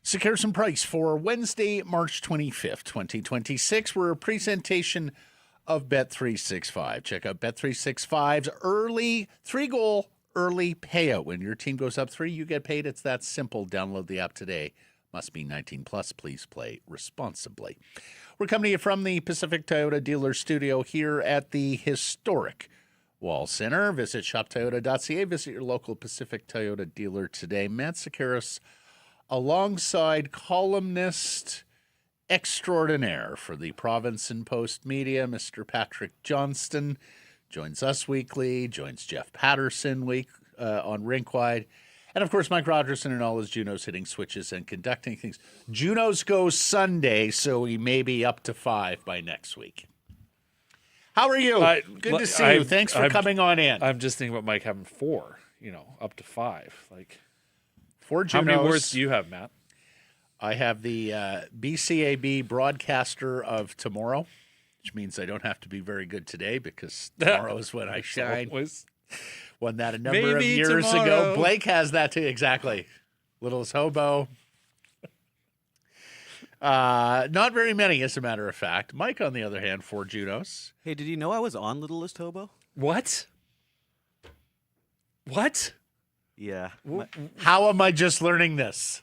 Securison Price for Wednesday, March 25th, 2026. We're a presentation of Bet365. Check out Bet365's early 3-goal early payout. When your team goes up 3, you get paid. It's that simple. Download the app today. Must be 19 plus. Please play responsibly. We're coming to you from the Pacific Toyota Dealer Studio here at the historic Wall Center. Visit shoptoyota.ca. Visit your local Pacific Toyota dealer today. Matt Sekeres, alongside columnist extraordinaire for the Province and Post Media, Mr. Patrick Johnston, joins us weekly, joins Jeff Pettersson on Rinkwide, and of course Mike Rogerson and all his Junos hitting switches and conducting things. Junos go Sunday, so we may be up to 5 by next week. How are you? Good to see you. Thanks for coming on in. I'm just thinking about Mike having 4, up to 5. Like, 4 Junos. How many words do you have, Matt? I have the BCAB broadcaster of tomorrow, which means I don't have to be very good today because tomorrow is when I shine. Won that a number of years ago. Blake has that too. Exactly. Littlest Hobo. Not very many, as a matter of fact. Mike, on the other hand, 4 Junos. Hey, did you know I was on Littlest Hobo? What? Yeah. How am I just learning this?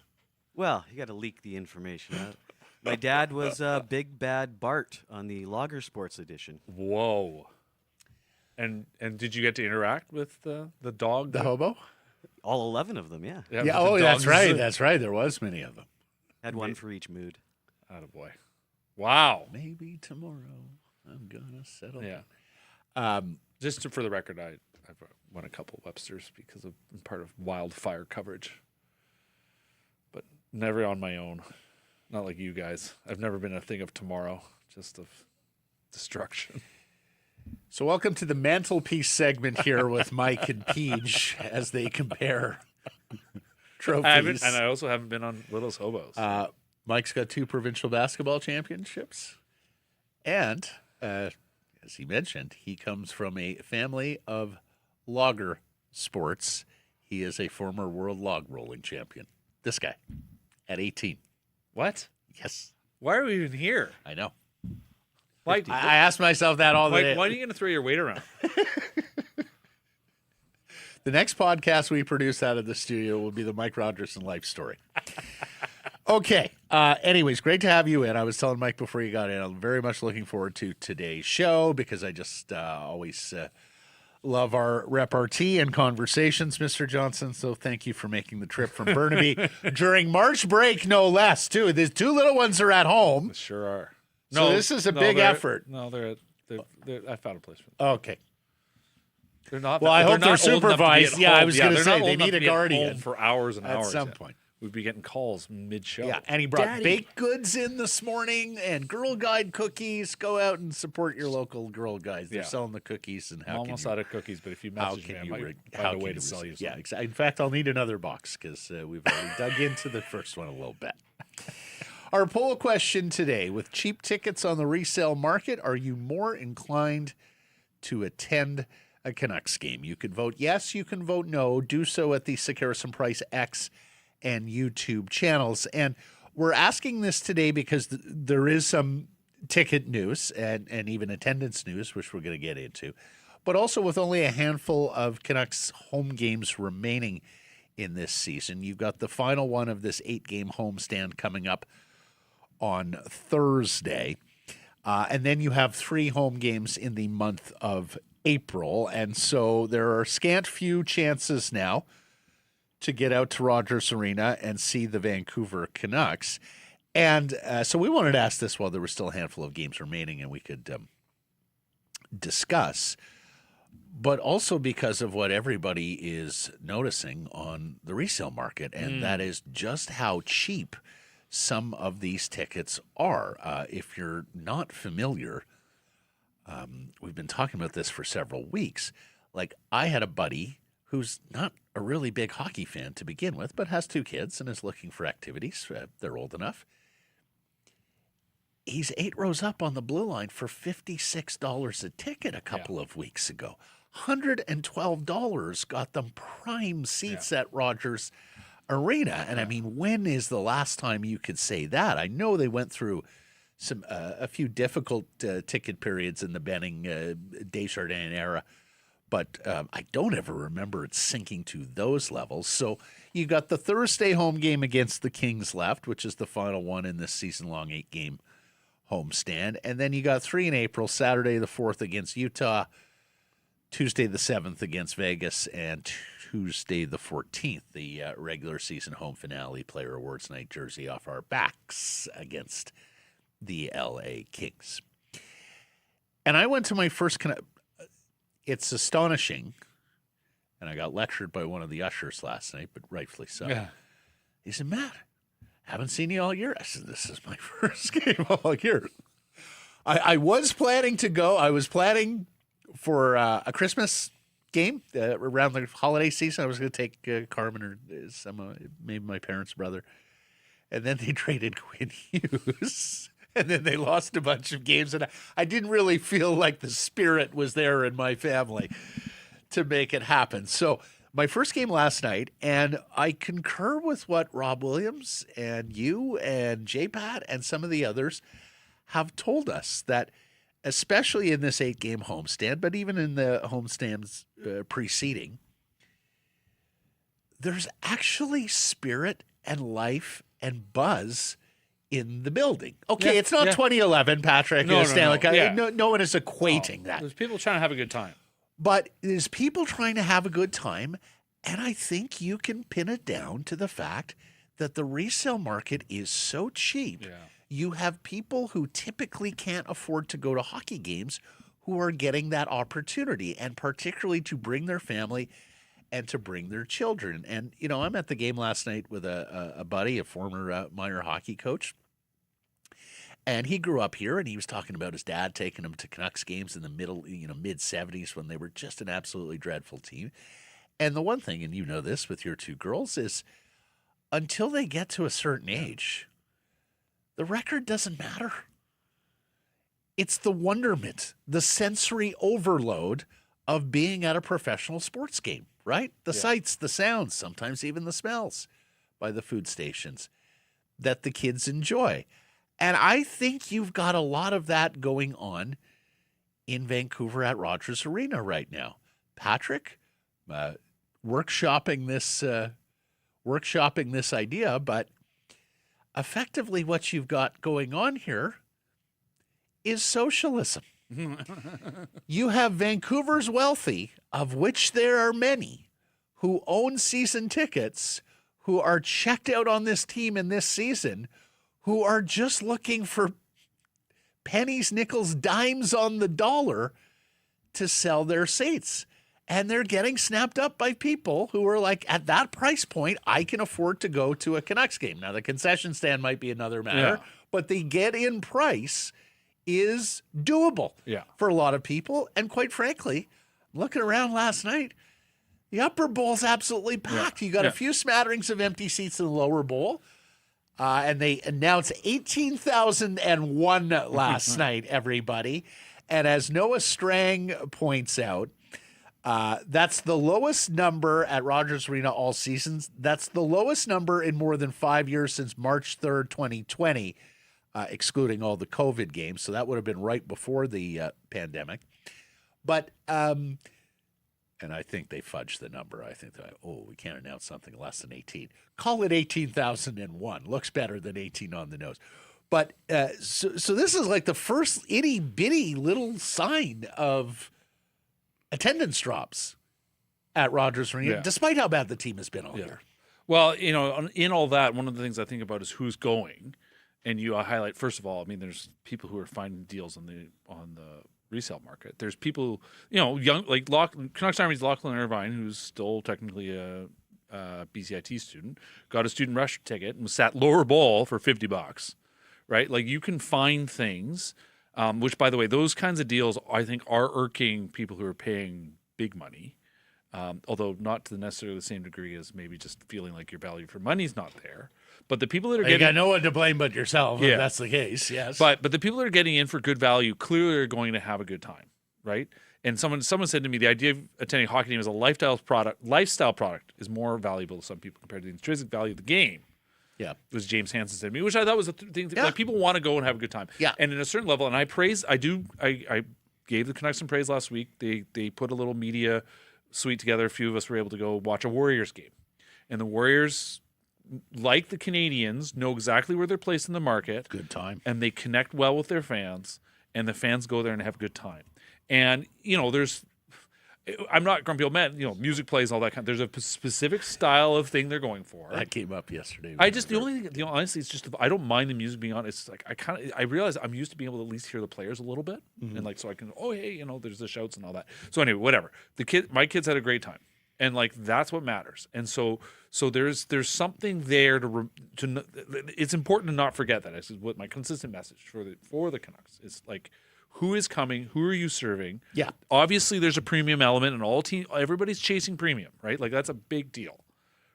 Well, you got to leak the information out. My dad was Big Bad Bart on the Lager Sports edition. Whoa. And did you get to interact with the dog? The hobo? All 11 of them, yeah. Yeah. Oh, that's right. That's right. There was many of them. Had one for each mood. Attaboy. Wow. Maybe tomorrow I'm going to settle. Yeah. Just for the record, I've won a couple Websters because of part of wildfire coverage, but never on my own. Not like you guys. I've never been a thing of tomorrow, just of destruction. So welcome to the mantelpiece segment here with Mike and Peach as they compare trophies. I also haven't been on Little's Hobos. Mike's got 2 provincial basketball championships. And, as he mentioned, he comes from a family of logger sports. He is a former world log rolling champion. This guy, at 18. What? Yes. Why are we even here? I know. Like, I ask myself that all the day. Why are you going to throw your weight around? The next podcast we produce out of the studio will be the Mike Rogerson life story. Okay. Anyways, great to have you in. I was telling Mike before you got in, I'm very much looking forward to today's show because I just always love our repartee and conversations, Mr. Johnson. So thank you for making the trip from Burnaby during March break, no less, too. These 2 little ones are at home. They sure are. So this is a big effort. No, they're I found a placement. Okay. They're not. Well, I hope they're supervised. Yeah, I was going to say they need a guardian for hours and hours at some point. We'd be getting calls mid-show. Yeah, and he brought baked goods in this morning and Girl Guide cookies. Go out and support your local Girl Guides. They're selling the cookies. And I'm almost out of cookies, but if you message me, I might find a way to sell you some. Yeah, exactly. In fact, I'll need another box because we've already dug into the first one a little bit. Our poll question today: with cheap tickets on the resale market, are you more inclined to attend a Canucks game? You can vote yes, you can vote no. Do so at the Sekeres and Price X and YouTube channels. And we're asking this today because there is some ticket news and even attendance news, which we're going to get into, but also with only a handful of Canucks home games remaining in this season. You've got the final one of this 8-game homestand coming up on Thursday. And then you have 3 home games in the month of April. And so there are scant few chances now to get out to Rogers Arena and see the Vancouver Canucks. And so we wanted to ask this while there were still a handful of games remaining and we could discuss, but also because of what everybody is noticing on the resale market, and that is just how cheap some of these tickets are. If you're not familiar we've been talking about this for several weeks. Like, I had a buddy who's not a really big hockey fan to begin with, but has 2 kids and is looking for activities. They're old enough. He's 8 rows up on the blue line for $56 a ticket a couple of weeks ago. $112 got them prime seats at Rogers Arena. And I mean, when is the last time you could say that? I know they went through a few difficult ticket periods in the Benning Desjardins era, but I don't ever remember it sinking to those levels. So you got the Thursday home game against the Kings left, which is the final one in this season-long 8-game homestand. And then you got 3 in April, Saturday the 4th against Utah, Tuesday the 7th against Vegas, and Tuesday the 14th, the regular season home finale player awards night jersey off our backs against the LA Kings. And I went to my first it's astonishing, and I got lectured by one of the ushers last night, but rightfully so. Yeah. He said, Matt, haven't seen you all year. I said, this is my first game all year. I was planning to go. I was planning for a Christmas game around the holiday season. I was going to take Carmen or maybe my parents' brother. And then they traded Quinn Hughes. And then they lost a bunch of games. And I didn't really feel like the spirit was there in my family to make it happen. So my first game last night, and I concur with what Rob Williams and you and J-Pat and some of the others have told us, that especially in this 8-game homestand, but even in the homestands preceding, there's actually spirit and life and buzz in the building. Okay, it's not 2011, Patrick. No, Stanley Cup. Yeah. No one is equating that. There's people trying to have a good time. But there's people trying to have a good time, and I think you can pin it down to the fact that the resale market is so cheap. Yeah. You have people who typically can't afford to go to hockey games who are getting that opportunity, and particularly to bring their family and to bring their children. And, you know, I'm at the game last night with a buddy, a former minor hockey coach. And he grew up here, and he was talking about his dad taking him to Canucks games in the mid-'70s when they were just an absolutely dreadful team. And the one thing, and you know this with your 2 girls, is until they get to a certain age, the record doesn't matter. It's the wonderment, the sensory overload of being at a professional sports game, right? The sights, the sounds, sometimes even the smells by the food stations that the kids enjoy. And I think you've got a lot of that going on in Vancouver at Rogers Arena right now. Patrick, workshopping this idea, but effectively what you've got going on here is socialism. You have Vancouver's wealthy, of which there are many, who own season tickets, who are checked out on this team in this season, who are just looking for pennies, nickels, dimes on the dollar to sell their seats. And they're getting snapped up by people who are like, at that price point, I can afford to go to a Canucks game. Now, the concession stand might be another matter, but the get-in price is doable for a lot of people. And quite frankly, looking around last night, the upper bowl's absolutely packed. You got a few smatterings of empty seats in the lower bowl. And they announced 18,001 last night, everybody. And as Noah Strang points out, that's the lowest number at Rogers Arena all seasons. That's the lowest number in more than 5 years since March 3rd, 2020, excluding all the COVID games. So that would have been right before the pandemic. But, and I think they fudged the number. I think that, we can't announce something less than 18. Call it 18,001. Looks better than 18 on the nose. But so this is like the first itty bitty little sign of attendance drops at Rogers Arena, despite how bad the team has been all year. Well, you know, in all that, one of the things I think about is who's going, and you highlight first of all. I mean, there's people who are finding deals on the resale market. There's people, you know, young like Canucks Army's Lachlan Irvine, who's still technically a BCIT student, got a student rush ticket and was sat lower bowl for $50. Right, like you can find things. Which, by the way, those kinds of deals I think are irking people who are paying big money. Although not to necessarily the same degree as maybe just feeling like your value for money is not there. But the people that are You getting got no one to blame but yourself Yeah. if that's the case. Yes. but the people that are getting in for good value clearly are going to have a good time, right? And someone said to me the idea of attending a hockey game as a lifestyle product is more valuable to some people compared to the intrinsic value of the game. yeah. Was James Hansen said to me, which I thought was a thing. Yeah. Like people want to go and have a good time. Yeah. And in a certain level, and I gave the Canucks some praise last week. They put a little media suite together. A few of us were able to go watch a Warriors game, and the Warriors, like the Canadians, know exactly where they're placed in the market. Good time. And they connect well with their fans, and the fans go there and have a good time. And I'm not grumpy old man. Music plays, all that kind. There's a specific style of thing they're going for. That came up yesterday. Honestly, it's just I don't mind the music being on. It's like I realize I'm used to being able to at least hear the players a little bit, and like so I can there's the shouts and all that. So anyway, whatever. My kids had a great time, and like that's what matters. And so there's something there to it's important to not forget that. This is what my consistent message for the Canucks is like. Who is coming? Who are you serving? Yeah. Obviously, there's a premium element, and everybody's chasing premium, right? Like that's a big deal.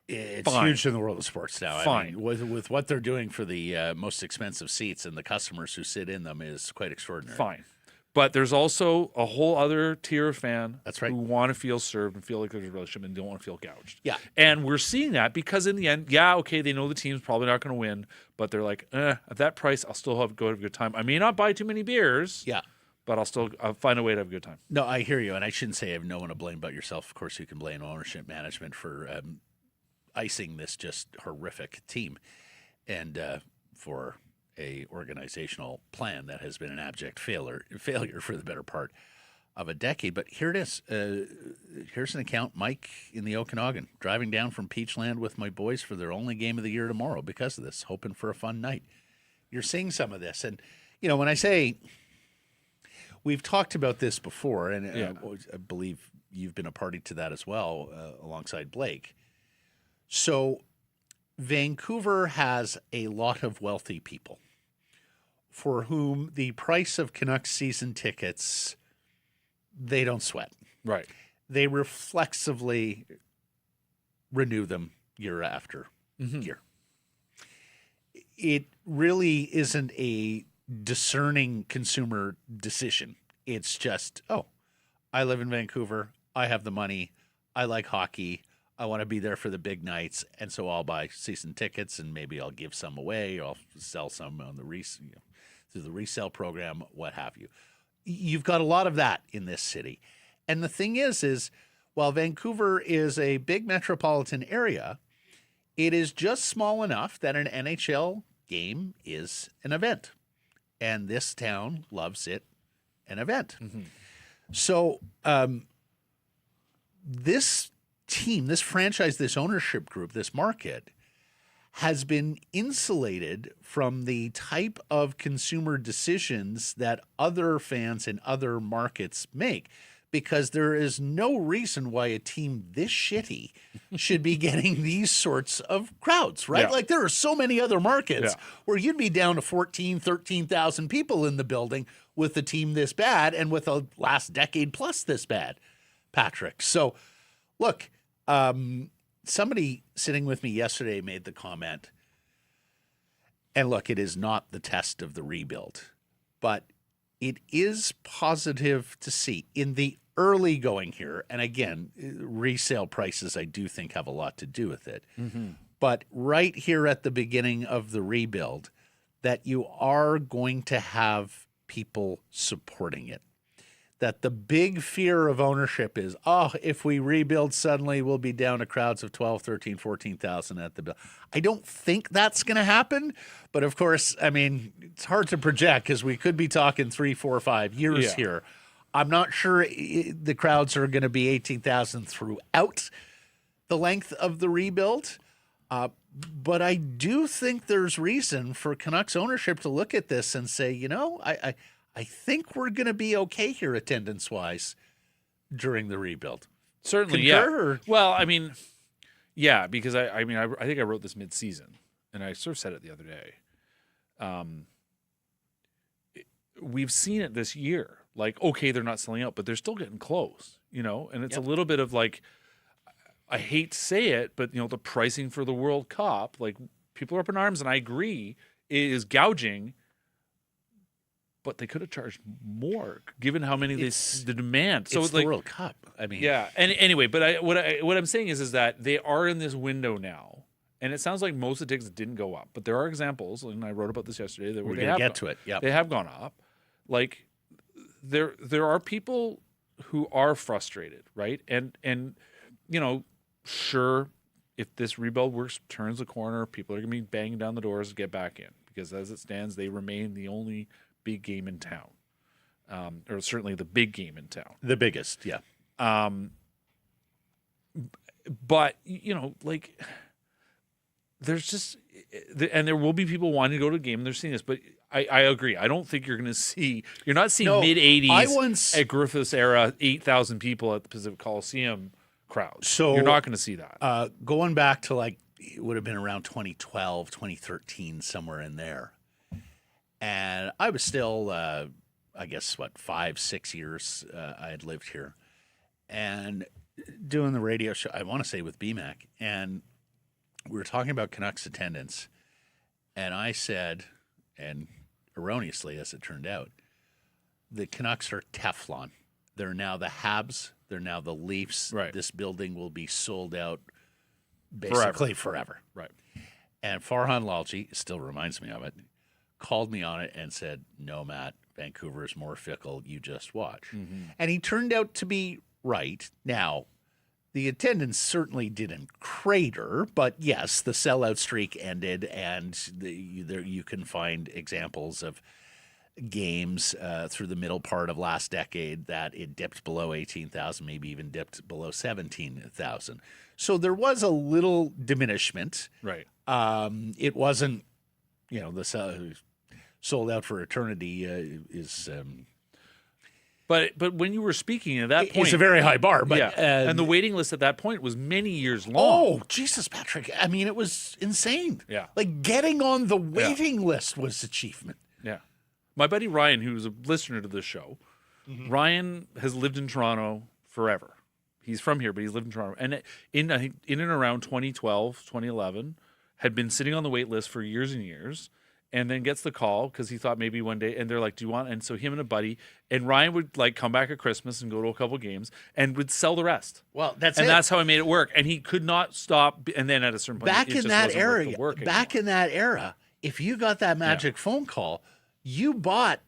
It's Fine. huge in the world of sports now. Fine. I mean, with what they're doing for the most expensive seats and the customers who sit in them is quite extraordinary. Fine. But there's also a whole other tier of fan That's right. who want to feel served and feel like there's a relationship and don't want to feel gouged. Yeah. And we're seeing that because in the end, they know the team's probably not going to win, but they're like, at that price, I'll still have a good time. I may not buy too many beers. Yeah. But I'll find a way to have a good time. No, I hear you, and I shouldn't say I have no one to blame but yourself. Of course, you can blame ownership management for icing this just horrific team, and for a organizational plan that has been an abject failure for the better part of a decade. But here it is. Here's an account, Mike in the Okanagan, driving down from Peachland with my boys for their only game of the year tomorrow because of this, hoping for a fun night. You're seeing some of this, and when I say. We've talked about this before, and I believe you've been a party to that as well, alongside Blake. So Vancouver has a lot of wealthy people for whom the price of Canucks season tickets, they don't sweat. Right. They reflexively renew them year after year. It really isn't a discerning consumer decision. It's just, I live in Vancouver. I have the money. I like hockey. I want to be there for the big nights. And so I'll buy season tickets and maybe I'll give some away. Or I'll sell some on the through the resale program, what have you. You've got a lot of that in this city. And the thing is while Vancouver is a big metropolitan area, it is just small enough that an NHL game is an event. And this town loves it an event. So this team, this franchise, this ownership group, this market has been insulated from the type of consumer decisions that other fans in other markets make. Because there is no reason why a team this shitty should be getting these sorts of crowds, right? Yeah. Like there are so many other markets where you'd be down to 14, 13,000 people in the building with a team this bad and with a last decade plus this bad, Patrick. So look, somebody sitting with me yesterday made the comment, and look, it is not the test of the rebuild, but it is positive to see in the early going here. And again, resale prices, I do think, have a lot to do with it. But right here at the beginning of the rebuild, that you are going to have people supporting it. That the big fear of ownership is, if we rebuild suddenly, we'll be down to crowds of 12, 13, 14,000 at the bill. I don't think that's going to happen. But of course, I mean, it's hard to project because we could be talking 3, 4, 5 years here. I'm not sure the crowds are going to be 18,000 throughout the length of the rebuild. But I do think there's reason for Canucks ownership to look at this and say, I think we're going to be okay here attendance-wise during the rebuild. Certainly, Concur, yeah. Well, I mean, yeah, because I think I wrote this mid-season, and I sort of said it the other day. we've seen it this year. Like, okay, they're not selling out, but they're still getting close, and it's a little bit of like, I hate to say it, but the pricing for the World Cup, like people are up in arms, and I agree, is gouging. But they could have charged more, given how many the demand. So it's it's like the World Cup. I mean, yeah. And anyway, but what I'm saying is that they are in this window now, and it sounds like most of the tickets didn't go up, but there are examples, and I wrote about this yesterday. That we're going to get to it. Yeah, they have gone up. Like there are people who are frustrated, right? And sure, if this rebuild works, turns the corner, people are going to be banging down the doors to get back in, because as it stands, they remain the only big game in town, or certainly the big game in town. The biggest, yeah. But like, there's just, and there will be people wanting to go to a game, and they're seeing this. But I agree. I don't think you're not seeing mid 80s at Griffiths era 8,000 people at the Pacific Coliseum crowd. So you're not going to see that. Going back to like, it would have been around 2012, 2013, somewhere in there. And I was still, I guess, 5-6 years I had lived here, and doing the radio show, I want to say with BMAC, and we were talking about Canucks attendance, and I said, and erroneously as it turned out, the Canucks are Teflon. They're now the Habs. They're now the Leafs. Right. This building will be sold out basically forever. Right. And Farhan Lalji, still reminds me of it, called me on it and said, no, Matt, Vancouver is more fickle. You just watch. Mm-hmm. And he turned out to be right. Now, the attendance certainly didn't crater, but yes, the sellout streak ended, and you can find examples of games through the middle part of last decade that it dipped below 18,000, maybe even dipped below 17,000. So there was a little diminishment. Right. It wasn't, the sold out for eternity is. But when you were speaking at that point, it's a very high bar. But and the waiting list at that point was many years long. Oh, Jesus, Patrick! I mean, it was insane. Yeah, like getting on the waiting list was achievement. Yeah, my buddy Ryan, who's a listener to this show, Ryan has lived in Toronto forever. He's from here, but he's lived in Toronto, and I think in and around 2012, 2011, had been sitting on the wait list for years and years. And then gets the call because he thought maybe one day, and they're like, do you want? And so him and a buddy, and Ryan would like come back at Christmas and go to a couple games and would sell the rest. Well, that's how I made it work. And he could not stop. And then at a certain point, in that era, if you got that magic phone call, you bought,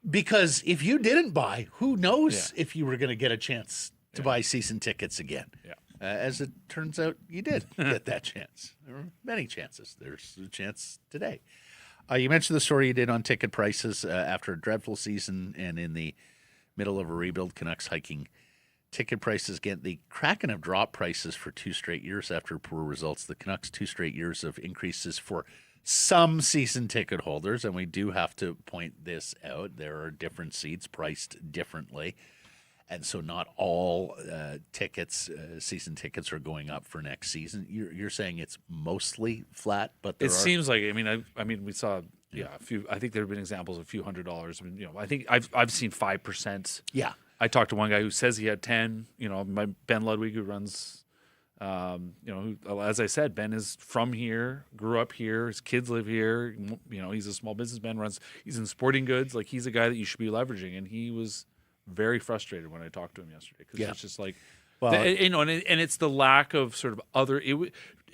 because if you didn't buy, who knows if you were going to get a chance to buy season tickets again. Yeah. As it turns out, you did get that chance. There were many chances. There's a chance today. You mentioned the story you did on ticket prices after a dreadful season and in the middle of a rebuild, Canucks hiking ticket prices again. The Kraken have dropped prices for 2 straight years after poor results. The Canucks 2 straight years of increases for some season ticket holders, and we do have to point this out. There are different seats priced differently. And so not all tickets, season tickets, are going up for next season. You're saying it's mostly flat, but seems like. I mean, we saw a few. I think there have been examples of a few $100s. I mean, I think I've seen 5%. Yeah. I talked to one guy who says he had 10. My Ben Ludwig, who runs. Who, as I said, Ben is from here, grew up here. His kids live here. He's a small businessman. He's in sporting goods. Like, he's a guy that you should be leveraging, and he was very frustrated when I talked to him yesterday, because it's just like, and it's the lack of sort of other.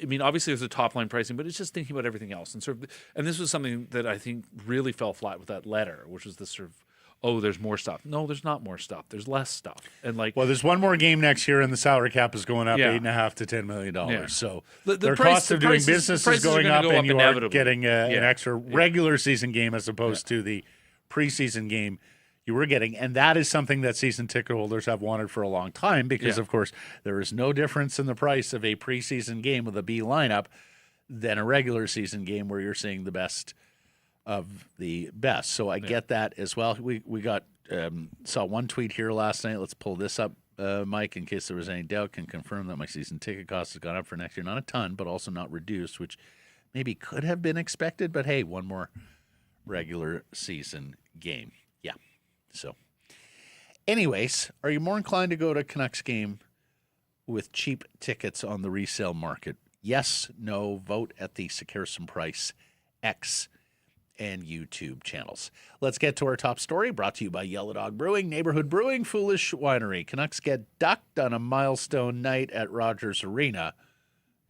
Obviously there's a top line pricing, but it's just thinking about everything else, and this was something that I think really fell flat with that letter, which was this sort of, oh, there's more stuff. No, there's not more stuff. There's less stuff, and there's one more game next year, and the salary cap is going up $8.5 to $10 million. Yeah. So the cost of doing business is going up, and you are getting an extra regular season game as opposed to the preseason game you were getting, and that is something that season ticket holders have wanted for a long time, because of course there is no difference in the price of a preseason game with a B lineup than a regular season game where you're seeing the best of the best. So I get that as well. We got saw one tweet here last night. Let's pull this up, Mike, in case there was any doubt. Can confirm that my season ticket cost has gone up for next year, not a ton, but also not reduced, which maybe could have been expected. But hey, one more regular season game. Yeah. So, anyways, are you more inclined to go to a Canucks game with cheap tickets on the resale market? Yes, no, vote at the Sekerson Price X and YouTube channels. Let's get to our top story, brought to you by Yellow Dog Brewing, Neighborhood Brewing, Foolish Winery. Canucks get ducked on a milestone night at Rogers Arena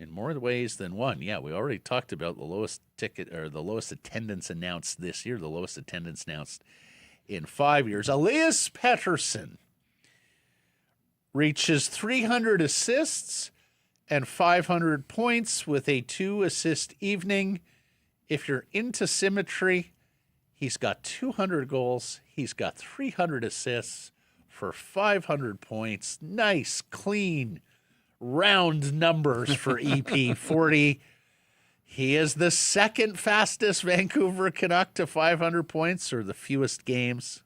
in more ways than one. Yeah, we already talked about the lowest ticket or the lowest attendance announced this year, the lowest attendance announced in 5 years. Elias Pettersson reaches 300 assists and 500 points with a 2-assist evening. If you're into symmetry, he's got 200 goals. He's got 300 assists for 500 points. Nice, clean, round numbers for EP40. He is the second fastest Vancouver Canuck to 500 points, or the fewest games.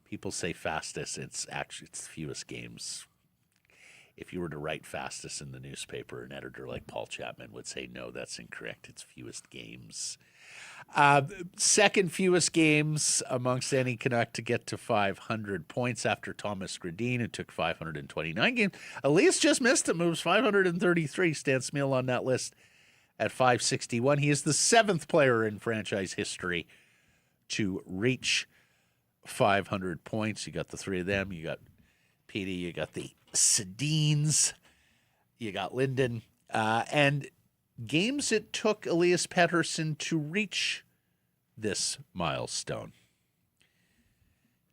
People say fastest. It's fewest games. If you were to write fastest in the newspaper, an editor like Paul Chapman would say, no, that's incorrect. It's fewest games. Second fewest games amongst any Canuck to get to 500 points after Thomas Gradin, who took 529 games. Elias just missed it, moves 533. Stan Smeal on that list at 561. He is the seventh player in franchise history to reach 500 points. You got the three of them. You got Petey. You got the Sedins. You got Linden. And games it took Elias Pettersson to reach this milestone.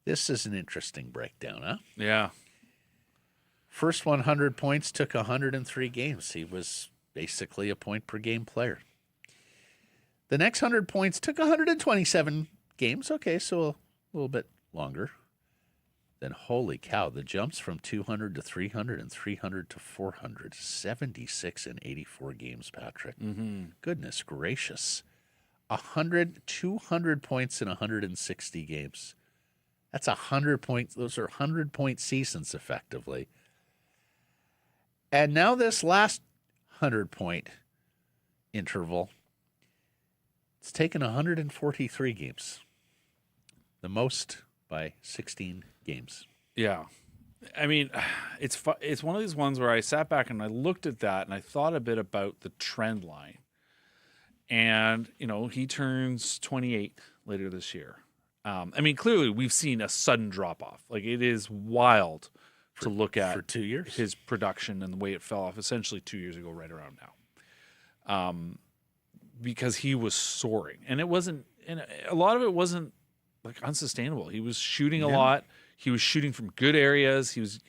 This is an interesting breakdown, huh? Yeah. First 100 points took 103 games. He was basically a point-per-game player. The next 100 points took 127 games. Okay, so a little bit longer. Then, holy cow, the jumps from 200 to 300 and 300 to 400, 76 and 84 games, Patrick. Mm-hmm. Goodness gracious. 200 points in 160 games. That's 100 points. Those are 100-point seasons, effectively. And now this last 100-point interval, it's taken 143 games. The most by 16 games. Yeah. I mean, it's one of these ones where I sat back and I looked at that and I thought a bit about the trend line. And, he turns 28 later this year. I mean, clearly we've seen a sudden drop off. Like, it is wild to look at for 2 years. His production and the way it fell off essentially 2 years ago, right around now. Because he was soaring, and a lot of it wasn't like unsustainable. He was shooting a lot. He was shooting from good areas. He was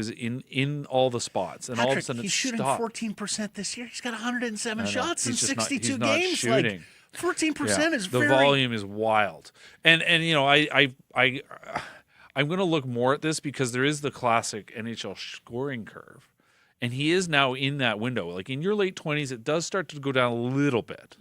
in all the spots, and Patrick, all of a sudden he's shooting 14% this year. He's got 107 shots in 62 games. Shooting. Like 14% is the very... volume is wild. And I'm going to look more at this because there is the classic NHL scoring curve, and he is now in that window. Like in your late 20s, it does start to go down a little bit,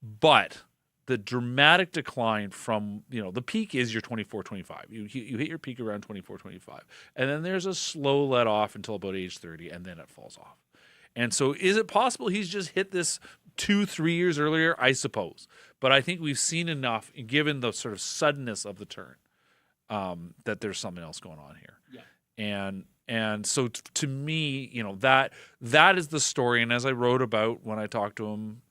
but the dramatic decline from, the peak is your 24-25. You hit your peak around 24-25. And then there's a slow let off until about age 30, and then it falls off. And so is it possible he's just hit this 2-3 years earlier? I suppose. But I think we've seen enough, given the sort of suddenness of the turn, that there's something else going on here. Yeah. And so to me, that is the story. And as I wrote about when I talked to him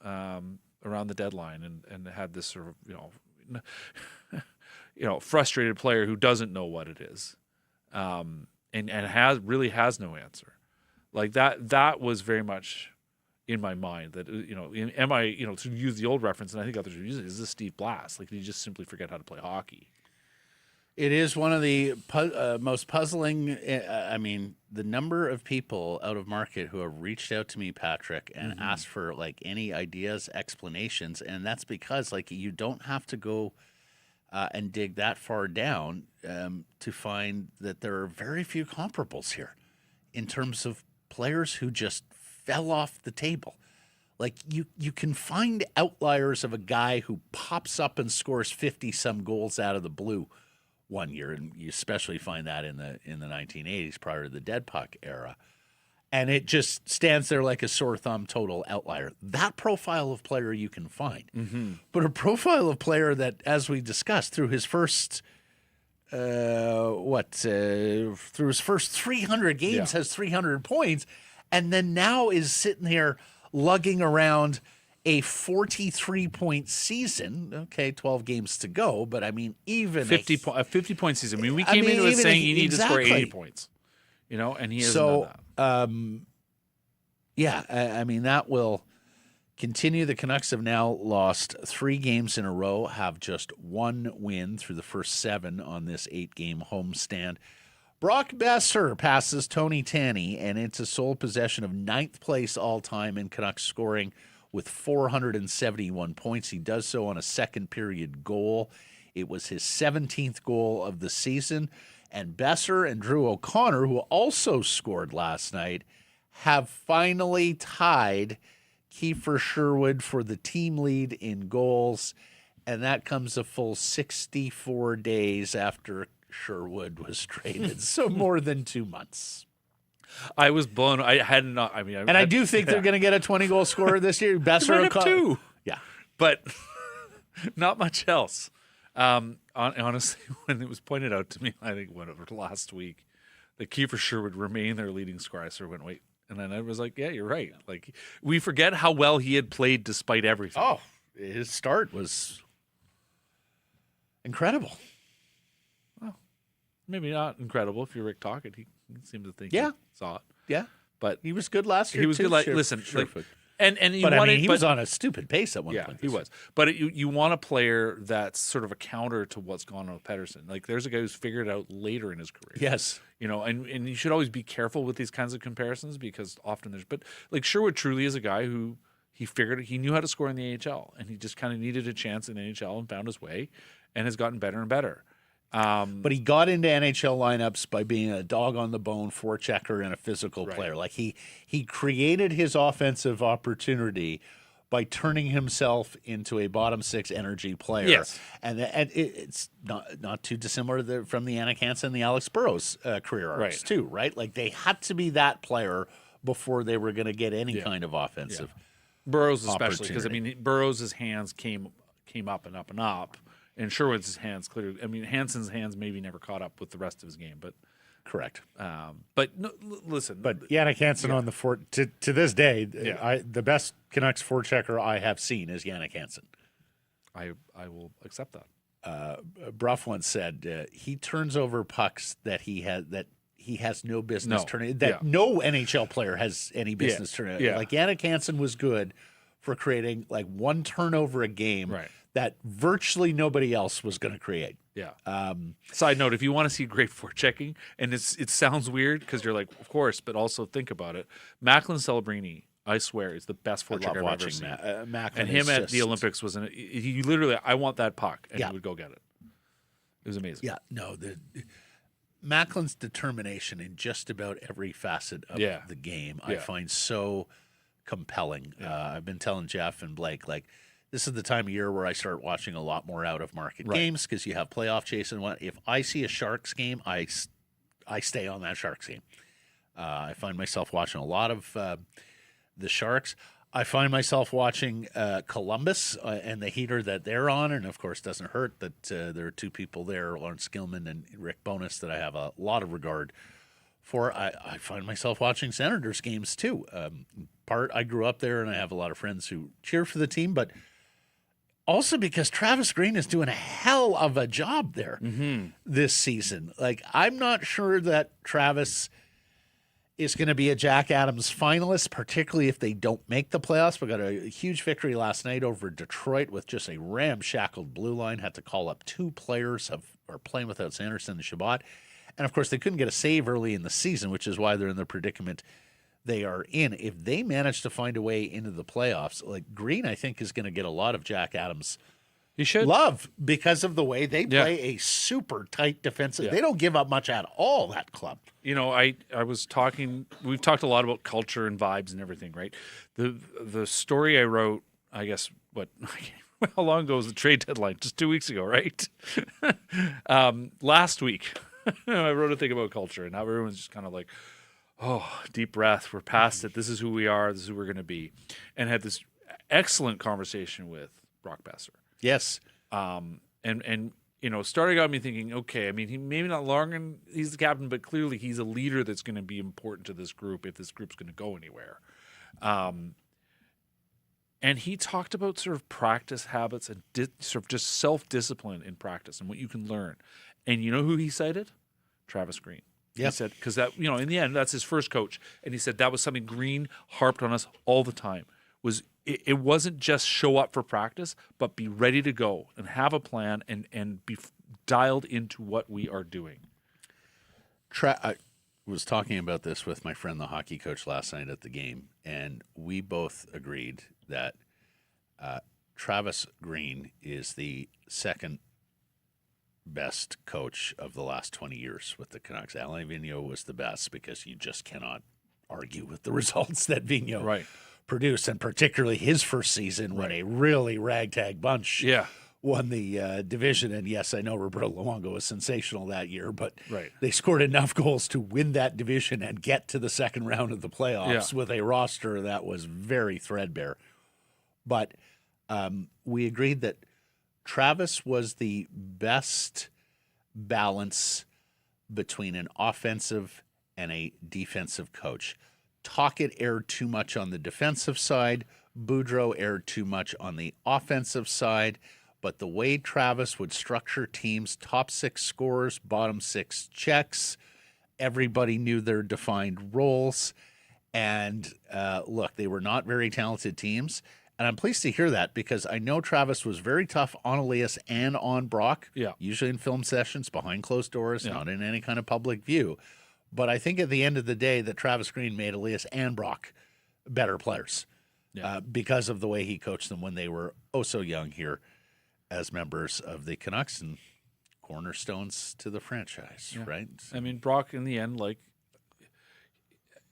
around the deadline and had this sort of, frustrated player who doesn't know what it is, and has no answer. Like that was very much in my mind that, am I, to use the old reference, and I think others are using it, is this Steve Blass? Like, did he just simply forget how to play hockey? It is one of the most puzzling. I mean, the number of people out of market who have reached out to me, Patrick, and asked for like any ideas, explanations, and that's because like you don't have to go and dig that far down to find that there are very few comparables here in terms of players who just fell off the table. Like you can find outliers of a guy who pops up and scores 50-some goals out of the blue one year, and you especially find that in the 1980s prior to the dead puck era. and it just stands there like a sore thumb total outlier. That profile of player you can find. But a profile of player that, as we discussed, through his first through his first 300 games has 300 points, and then now is sitting here lugging around a 43-point season. Okay, 12 games to go, but I mean, even a 50-point season. I mean, we came into it saying you need to score 80 points, and he hasn't done that. I mean, that will continue. The Canucks have now lost 3 games in a row, have just 1 win through the first 7 on this 8-game homestand. Brock Boeser passes Tony Tanney, and it's a sole possession of 9th place all-time in Canucks scoring with 471 points. He does so on a second-period goal. It was his 17th goal of the season. And Boeser and Drew O'Connor, who also scored last night, have finally tied Kiefer Sherwood for the team lead in goals, and that comes a full 64 days after Sherwood was traded, so more than 2 months. I was blown. I had not. I mean, I do think they're going to get a 20-goal scorer this year. Boeser up 2. Yeah, but not much else. Honestly, when it was pointed out to me, I think whatever last week, that Kiefer Sherwood would remain their leading scorer, I sort of went, wait. And then I was like, yeah, you're right. Like, we forget how well he had played despite everything. Oh, his start was incredible. Well, maybe not incredible if you're Rick Tocchet. He seemed to think he saw it. Yeah. But he was good last year. He was too. good. Like, Sure, listen, sure. and you but wanted, he was on a stupid pace at one point. He was. But you want a player that's sort of a counter to what's gone on with Pettersson. Like, there's a guy who's figured it out later in his career. Yes. And you should always be careful with these kinds of comparisons because often but like Sherwood truly is a guy who he knew how to score in the AHL, and he just kind of needed a chance in the NHL and found his way and has gotten better and better. But he got into NHL lineups by being a dog on the bone forechecker and a physical player. Like he created his offensive opportunity by turning himself into a bottom 6 energy player. Yes. And it's not too dissimilar from the Anna Hansen and the Alex Burrows career arcs too, right? Like they had to be that player before they were going to get any kind of offensive. Burrows especially, because I mean Burrows' hands came up and up and up, and Sherwood's hands clearly. I mean Hansen's hands maybe never caught up with the rest of his game, but correct. But no, listen. But Yannick Hansen on the fort to this day, the best Canucks forechecker I have seen is Yannick Hansen. I will accept that. Bruff once said he turns over pucks that he has no business turning. That no NHL player has any business turning. Yeah. Like Yannick Hansen was good for creating like 1 turnover a game that virtually nobody else was going to create. Yeah. Side note: if you want to see great forechecking, and it sounds weird because you're like, of course, but also think about it. Macklin Celebrini, I swear, is the best forechecker I've ever seen. Macklin and him at the Olympics was he literally, I want that puck, and he would go get it. It was amazing. Yeah. No, Macklin's determination in just about every facet of the game, I find so compelling. I've been telling Jeff and Blake, like, this is the time of year where I start watching a lot more out-of-market games because you have playoff chase and what. If I see a Sharks game, I stay on that Sharks game. I find myself watching a lot of the Sharks. I find myself watching Columbus and the heater that they're on, and of course, doesn't hurt that there are 2 people there, Lawrence Gilman and Rick Bowness, that I have a lot of regard for. I find myself watching Senators games too. I grew up there, and I have a lot of friends who cheer for the team, but also because Travis Green is doing a hell of a job there this season. Like, I'm not sure that Travis is going to be a Jack Adams finalist, particularly if they don't make the playoffs. We got a huge victory last night over Detroit with just a ramshackled blue line. Had to call up 2 players are playing without Sanderson and Shabbat. And, of course, they couldn't get a save early in the season, which is why they're in the predicament they are in. If they manage to find a way into the playoffs, like Green, I think, is going to get a lot of Jack Adams love because of the way they play a super tight defensive. They don't give up much at all, that club. I was talking, we've talked a lot about culture and vibes and everything, right? The story I wrote, I guess, how long ago was the trade deadline? Just 2 weeks ago, right? Last week, I wrote a thing about culture and how everyone's just kind of like, oh, deep breath. We're past it. This is who we are. This is who we're going to be. And had this excellent conversation with Brock Boeser. Yes. And started got me thinking, okay, I mean, he maybe not long he's the captain, but clearly he's a leader that's going to be important to this group if this group's going to go anywhere. And he talked about sort of practice habits and sort of just self-discipline in practice and what you can learn. And you know who he cited? Travis Green. Yep. He said, because that, in the end, that's his first coach. And he said that was something Green harped on us all the time. It wasn't just show up for practice, but be ready to go and have a plan and be dialed into what we are doing. I was talking about this with my friend, the hockey coach, last night at the game, and we both agreed that Travis Green is the second best coach of the last 20 years with the Canucks. Alain Vigneault was the best because you just cannot argue with the results that Vigneault produced, and particularly his first season when a really ragtag bunch won the division. And yes, I know Roberto Luongo was sensational that year, but they scored enough goals to win that division and get to the second round of the playoffs with a roster that was very threadbare. But we agreed that Travis was the best balance between an offensive and a defensive coach. Tocchet erred too much on the defensive side. Boudreau erred too much on the offensive side. But the way Travis would structure teams, top 6 scorers, bottom 6 checks, everybody knew their defined roles. And look, they were not very talented teams. And I'm pleased to hear that because I know Travis was very tough on Elias and on Brock, usually in film sessions, behind closed doors, not in any kind of public view. But I think at the end of the day that Travis Green made Elias and Brock better players because of the way he coached them when they were so young here as members of the Canucks and cornerstones to the franchise, right? I mean, Brock, in the end,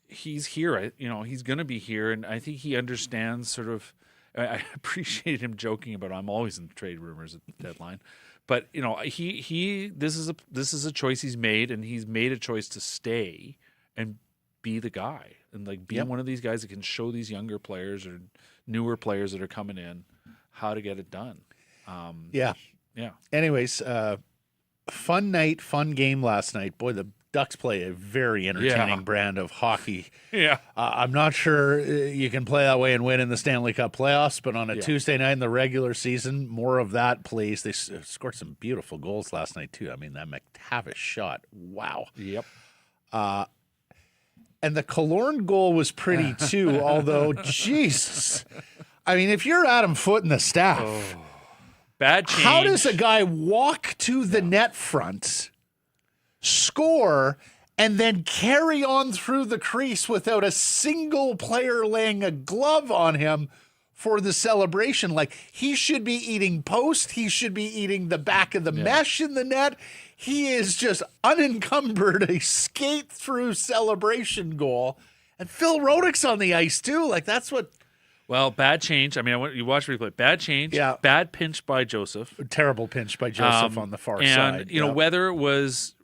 he's here. He's going to be here, and I think he understands sort of. I appreciate him joking about I'm always in trade rumors at the deadline. But this is a choice he's made, and he's made a choice to stay and be the guy and be one of these guys that can show these younger players or newer players that are coming in how to get it done. Anyways, fun night, fun game last night. Boy, the Ducks play a very entertaining brand of hockey. I'm not sure you can play that way and win in the Stanley Cup playoffs, but on a Tuesday night in the regular season, more of that, please. They scored some beautiful goals last night, too. I mean, that McTavish shot, wow. Yep. And the Killorn goal was pretty, too, although, Jesus. I mean, if you're Adam Foote and the staff, bad change. How does a guy walk to the net front, score, and then carry on through the crease without a single player laying a glove on him for the celebration? Like, he should be eating post. He should be eating the back of the mesh in the net. He is just unencumbered, a skate-through celebration goal. And Phil Rodick's on the ice, too. Like, that's what... Well, bad change. I mean, you watch replay. Bad change. Bad pinch by Joseph. Terrible pinch by Joseph on the far side. And, whether it was...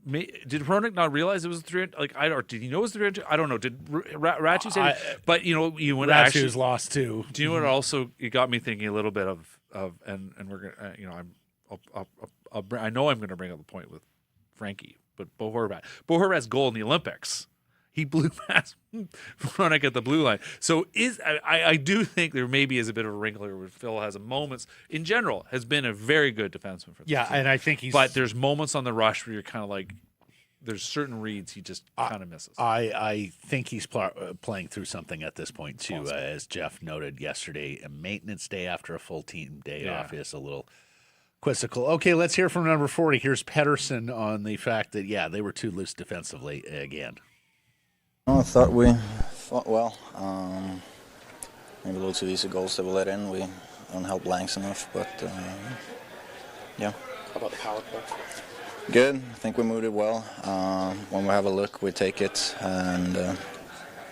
Did Hronik not realize it was 300? Or did he know it was 300? I don't know. Did Ratchy say? But you went Ratchy was lost too. Do you know what? Also, it got me thinking a little bit of and we're gonna I know I'm gonna bring up the point with Frankie, but Bo Horvat's goal in the Olympics. He blew past Hronik at the blue line. So I do think there maybe is a bit of a wrinkle here where Phil has moments. In general, has been a very good defenseman for the team. And I think he's. But there's moments on the rush where you're kind of like, there's certain reads he just kind of misses. I think he's playing through something at this point too, as Jeff noted yesterday. A maintenance day after a full team day off is a little quizzical. Okay, let's hear from number 40. Here's Pettersson on the fact that they were too loose defensively again. I thought we fought well. Maybe a little too easy goals that we let in. We don't help Lanks enough, but How about the power play? Good. I think we moved it well. When we have a look, we take it, and a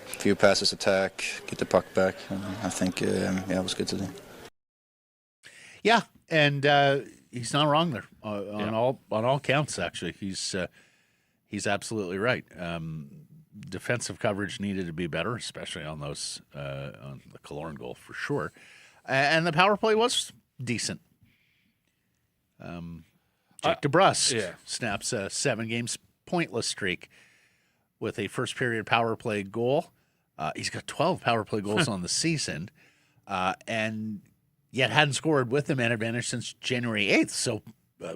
few passes attack, get the puck back. And I think, it was good to do. Yeah, and he's not wrong there on all counts. Actually, he's absolutely right. defensive coverage needed to be better, especially on those on the Killorn goal for sure. And the power play was decent. Jake DeBrusk snaps a 7-game pointless streak with a first period power play goal. He's got 12 power play goals on the season, and yet hadn't scored with the man advantage since January 8th. So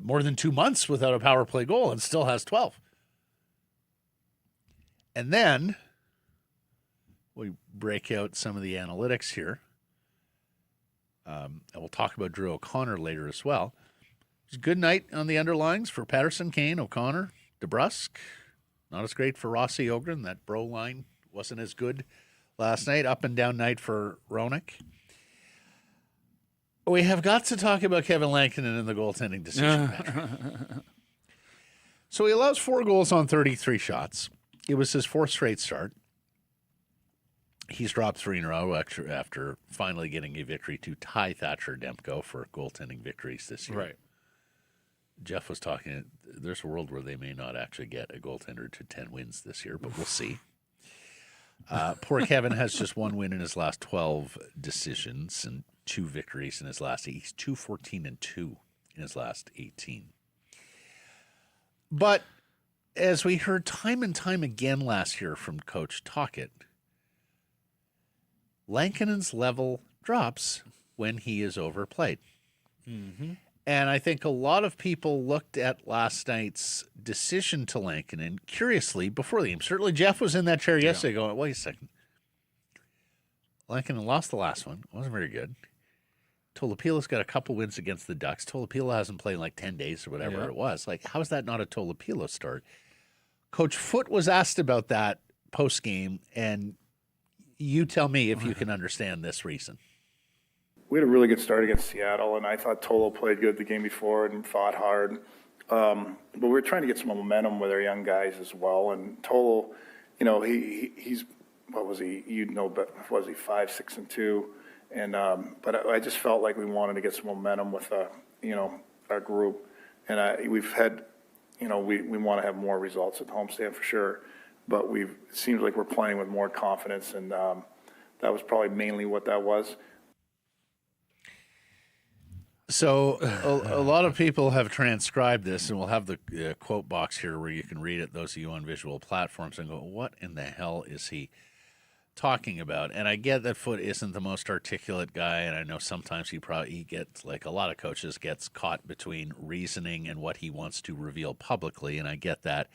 more than 2 months without a power play goal and still has 12. And then we break out some of the analytics here. And we'll talk about Drew O'Connor later as well. It was a good night on the underlines for Pettersson, Kane, O'Connor, DeBrusk. Not as great for Rossi Ogren. That bro line wasn't as good last night. Up and down night for Roenick. We have got to talk about Kevin Lankinen and the goaltending decision. So he allows 4 goals on 33 shots. It was his 4th straight start. He's dropped 3 in a row after finally getting a victory to tie Thatcher Demko for goaltending victories this year. Right. Jeff was talking, there's a world where they may not actually get a goaltender to 10 wins this year, but we'll see. Poor Kevin has just 1 win in his last 12 decisions and 2 victories in his last 8. He's 2-14-2 in his last 18. But as we heard time and time again last year from Coach Tocchet, Lankinen's level drops when he is overplayed. Mm-hmm. And I think a lot of people looked at last night's decision to Lankinen curiously before the game. Certainly Jeff was in that chair yesterday going, wait a second. Lankinen lost the last one. Wasn't very good. Tolapila's got a couple wins against the Ducks. Tolapila hasn't played in like 10 days or whatever it was. Like, how is that not a Tolapila start? Coach Foote was asked about that post-game, and you tell me if you can understand this reason. We had a really good start against Seattle, and I thought Tolo played good the game before and fought hard. But we were trying to get some momentum with our young guys as well. And Tolo, you know, he's what was he? You'd know, but was he 5-6-2? And but I just felt like we wanted to get some momentum with our group, and we've had, you know, we want to have more results at the homestand for sure. But it seems like we're playing with more confidence, and that was probably mainly what that was. So a lot of people have transcribed this, and we'll have the quote box here where you can read it, those of you on visual platforms, and go, what in the hell is he talking about? And I get that Foote isn't the most articulate guy, and I know sometimes he gets, like a lot of coaches, gets caught between reasoning and what he wants to reveal publicly, and I get that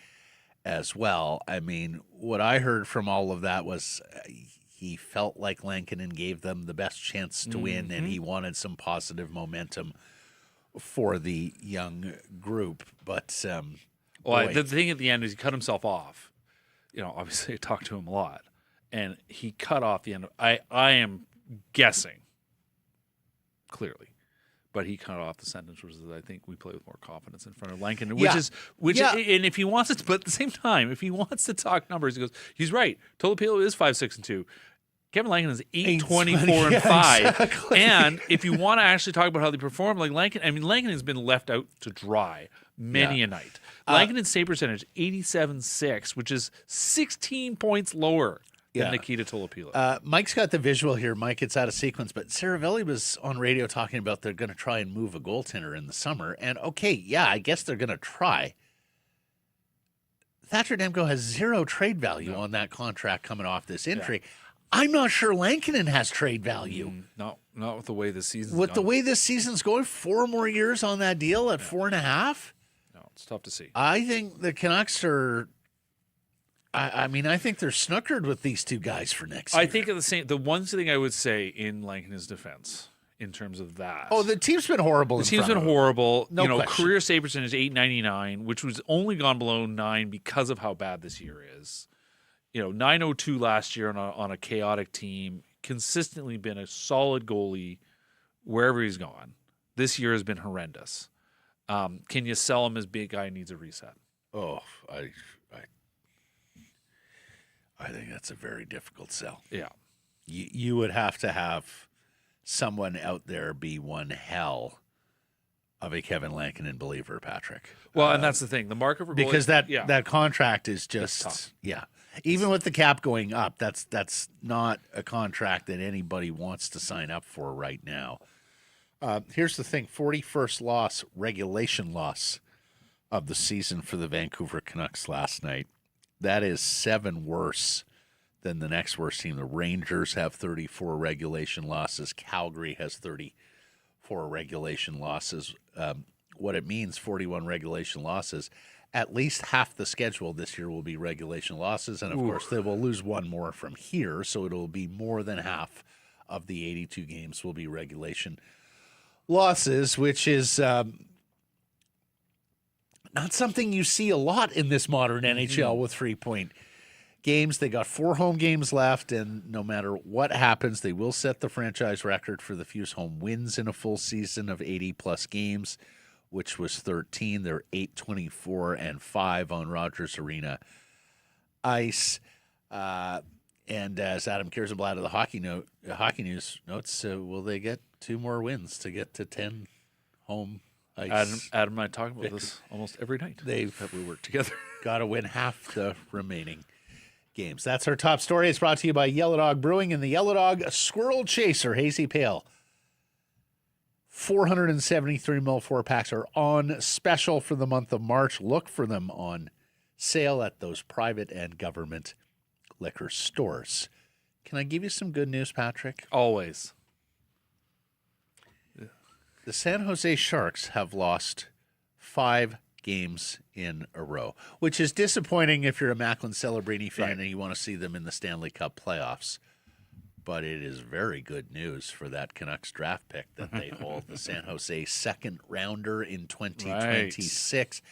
as well. I mean, what I heard from all of that was he felt like Lankinen gave them the best chance to win, and he wanted some positive momentum for the young group. But the thing at the end is he cut himself off. You know, obviously I talked to him a lot, and he cut off the end. I am guessing clearly, but he cut off the sentence, which is, I think we play with more confidence in front of Lankinen, and if he wants to, but at the same time, if he wants to talk numbers, he goes, he's right. Tolapilo is 5-6-2. Kevin Lankinen is 8-24-5. Exactly. And if you want to actually talk about how they perform, like Lankinen has been left out to dry many a night. Lankinen's save percentage 87.6, which is 16 points lower than Nikita Tolapilo. Mike's got the visual here. Mike, it's out of sequence, but Saravelli was on radio talking about they're going to try and move a goaltender in the summer. And I guess they're going to try. Thatcher Demko has 0 trade value on that contract coming off this injury. I'm not sure Lankinen has trade value. Not with the way this season's With gone. the way this season's going, 4 more years on that deal at 4.5. No, it's tough to see. I think the Canucks are. I mean, I think they're snookered with these 2 guys for next year. I think the one thing I would say in Lankinen's defense in terms of that. Oh, the team's been horrible. The team's been horrible. No question. Career save percentage 8.99, which was only gone below 9 because of how bad this year is. 902 last year on a chaotic team. Consistently been a solid goalie wherever he's gone. This year has been horrendous. Can you sell him as big guy needs a reset? Oh, I think that's a very difficult sell. Yeah. You would have to have someone out there be one hell of a Kevin Lankinen believer, Patrick. Well, and that's the thing. The market for goalies, because that contract is just tough. yeah. Even with the cap going up, that's not a contract that anybody wants to sign up for right now. Here's the thing, 41st regulation loss of the season for the Vancouver Canucks last night. That is 7 worse than the next worst team. The Rangers have 34 regulation losses. Calgary has 34 regulation losses. What it means, 41 regulation losses. At least half the schedule this year will be regulation losses, and of course they will lose one more from here, so it'll be more than half of the 82 games will be regulation losses, which is not something you see a lot in this modern NHL with 3-point games. They got 4 home games left, and no matter what happens, they will set the franchise record for the fewest home wins in a full season of 80-plus games, which was 13. They're 8-24-5 on Rogers Arena ice. And as Adam Kiersblad of the Hockey News notes, will they get 2 more wins to get to 10 home ice? Adam and I talk about this almost every night. They've we work together. got to win half the remaining games. That's our top story. It's brought to you by Yellow Dog Brewing and the Yellow Dog Squirrel Chaser Hazy Pale. 473 ml 4-packs are on special for the month of March. Look for them on sale at those private and government liquor stores. Can I give you some good news, Patrick? Always. The San Jose Sharks have lost 5 games in a row, which is disappointing if you're a Macklin Celebrini fan and you want to see them in the Stanley Cup playoffs. But it is very good news for that Canucks draft pick that they hold, the San Jose second rounder in 2026. Right.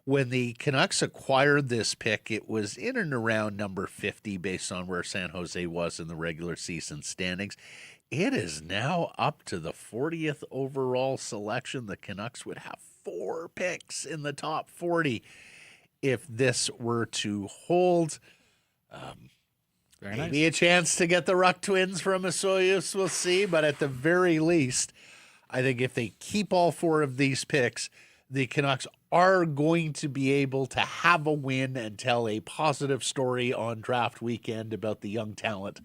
When the Canucks acquired this pick, it was in and around number 50 based on where San Jose was in the regular season standings. It is now up to the 40th overall selection. The Canucks would have 4 picks in the top 40 if this were to hold. Maybe a chance to get the Ruck twins from Osoyoos, we'll see. But at the very least, I think if they keep all 4 of these picks, the Canucks are going to be able to have a win and tell a positive story on draft weekend about the young talent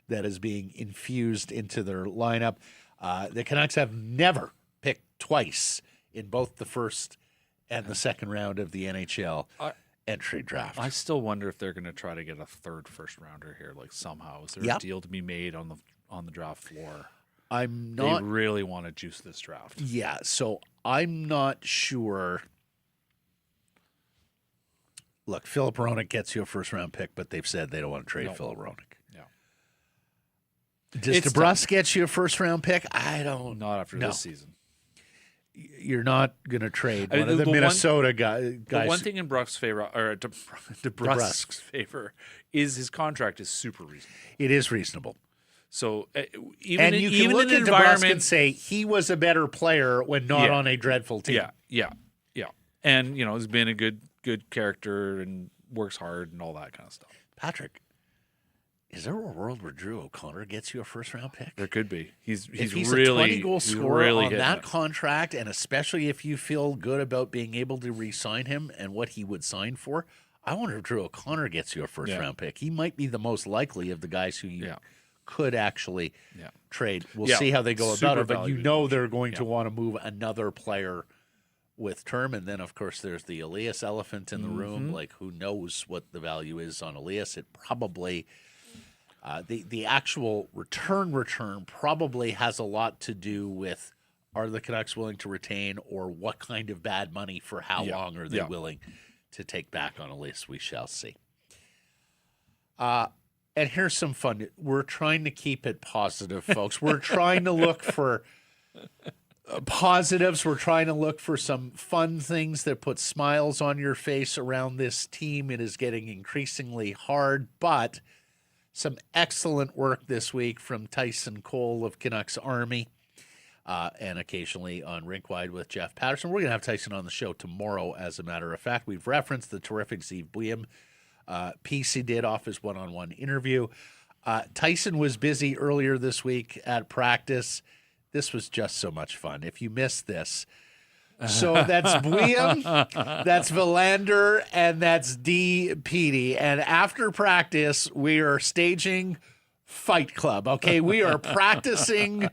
that is being infused into their lineup. The Canucks have never picked twice in both the first and the second round of the NHL entry draft. I still wonder if they're going to try to get a 3rd first-rounder here, like somehow. Is there a deal to be made on the draft floor? I'm not. They really want to juice this draft. Yeah, so I'm not sure. Look, Philip Hronek gets you a first-round pick, but they've said they don't want to trade Philip Hronek. Does DeBrusk get you a first-round pick? I don't. Not after this season. You're not going to trade one of the Minnesota guys. The one thing in Bruck's favor, or DeBrusk's favor, is his contract is super reasonable. It is reasonable. So even you can look at DeBrusk and say he was a better player when not on a dreadful team. Yeah. And has been a good character and works hard and all that kind of stuff. Patrick, is there a world where Drew O'Connor gets you a first-round pick? There could be. He's really a 20-goal scorer really on that contract, and especially if you feel good about being able to re-sign him and what he would sign for, I wonder if Drew O'Connor gets you a first-round pick. He might be the most likely of the guys who you could actually trade. We'll see how they go about it, but they're going to want to move another player with term, and then, of course, there's the Elias elephant in the room. Like, who knows what the value is on Elias? It probably... The actual return probably has a lot to do with, are the Canucks willing to retain, or what kind of bad money for how long are they willing to take back on Elias? We shall see. And here's some fun. We're trying to keep it positive, folks. We're trying to look for positives. We're trying to look for some fun things that put smiles on your face around this team. It is getting increasingly hard, but... some excellent work this week from Tyson Cole of Canucks Army, and occasionally on Rink Wide with Jeff Pettersson. We're going to have Tyson on the show tomorrow, as a matter of fact. We've referenced the terrific Steve Buium piece he did off his one-on-one interview. Tyson was busy earlier this week at practice. This was just so much fun. If you missed this, So that's Bliam, that's Villander, and that's D. Petey. And after practice, we are staging Fight Club. Okay, we are practicing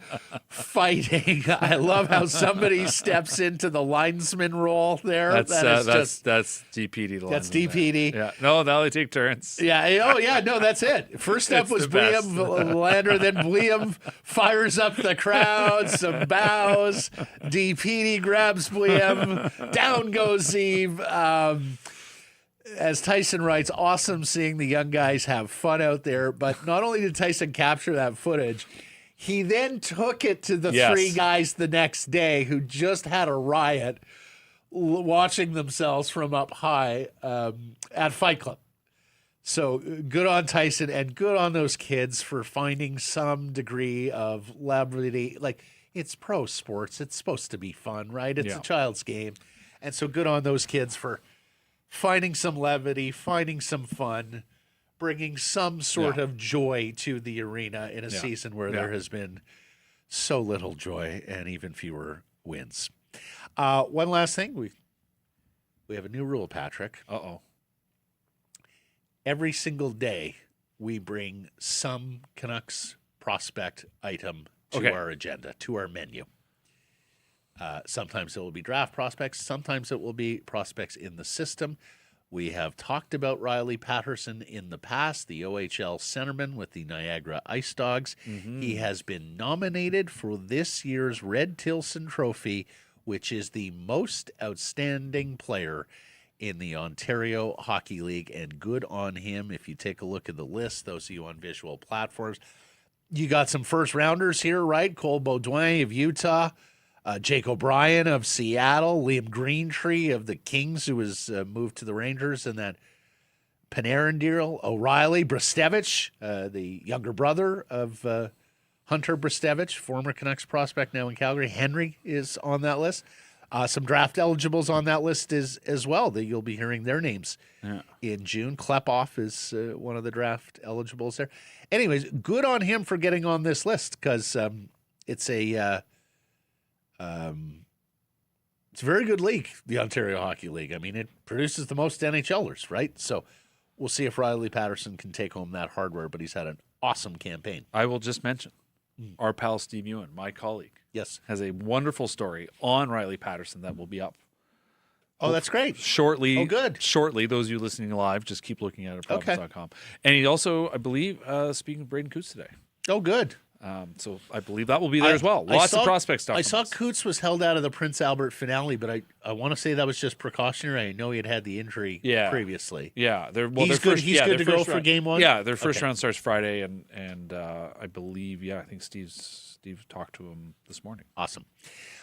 fighting. I love how somebody steps into the linesman role there. That's DPD. That's DPD. Yeah. No, now they take turns. Yeah. Oh, yeah. No, that's it. First up was Bliam Villander. Then Bliam fires up the crowd. Some bows. DPD grabs Bliam. Down goes Eve. As Tyson writes, awesome seeing the young guys have fun out there. But not only did Tyson capture that footage, he then took it to the three guys the next day who just had a riot watching themselves from up high at Fight Club. So good on Tyson and good on those kids for finding some degree of levity. Like, it's pro sports. It's supposed to be fun, right? It's a child's game. And so good on those kids for finding some levity, finding some fun, bringing some sort of joy to the arena in a season where there has been so little joy and even fewer wins. One last thing. We have a new rule, Patrick. Uh-oh. Every single day, we bring some Canucks prospect item to our agenda, to our menu. Sometimes it will be draft prospects. Sometimes it will be prospects in the system. We have talked about Riley Pettersson in the past, the OHL centerman with the Niagara Ice Dogs. Mm-hmm. He has been nominated for this year's Red Tilson Trophy, which is the most outstanding player in the Ontario Hockey League, and good on him. If you take a look at the list, those of you on visual platforms, you got some first-rounders here, right? Cole Baudouin of Utah, Jake O'Brien of Seattle, Liam Greentree of the Kings, who was moved to the Rangers in that Panarin deal, O'Reilly, Brestevich, the younger brother of Hunter Brestevich, former Canucks prospect now in Calgary. Henry is on that list. Some draft eligibles on that list as well that you'll be hearing their names in June. Klepoff is one of the draft eligibles there. Anyways, good on him for getting on this list because it's a it's a very good league, the Ontario Hockey League. I mean, it produces the most NHLers, right? So we'll see if Riley Pettersson can take home that hardware, but he's had an awesome campaign. I will just mention our pal Steve Ewan, my colleague, has a wonderful story on Riley Pettersson that will be up. Oh, that's great. Shortly. Oh, good. Shortly, those of you listening live, just keep looking at it at Providence.com. And he also, I believe, speaking of Braden Coots today. Oh, good. So I believe that will be there as well. Lots of prospect stuff. I saw Coots was held out of the Prince Albert finale, but I want to say that was just precautionary. I know he had the injury previously. Yeah, he's good. He's good to go for game one. Yeah, their first round starts Friday, and I believe I think Steve talked to him this morning. Awesome.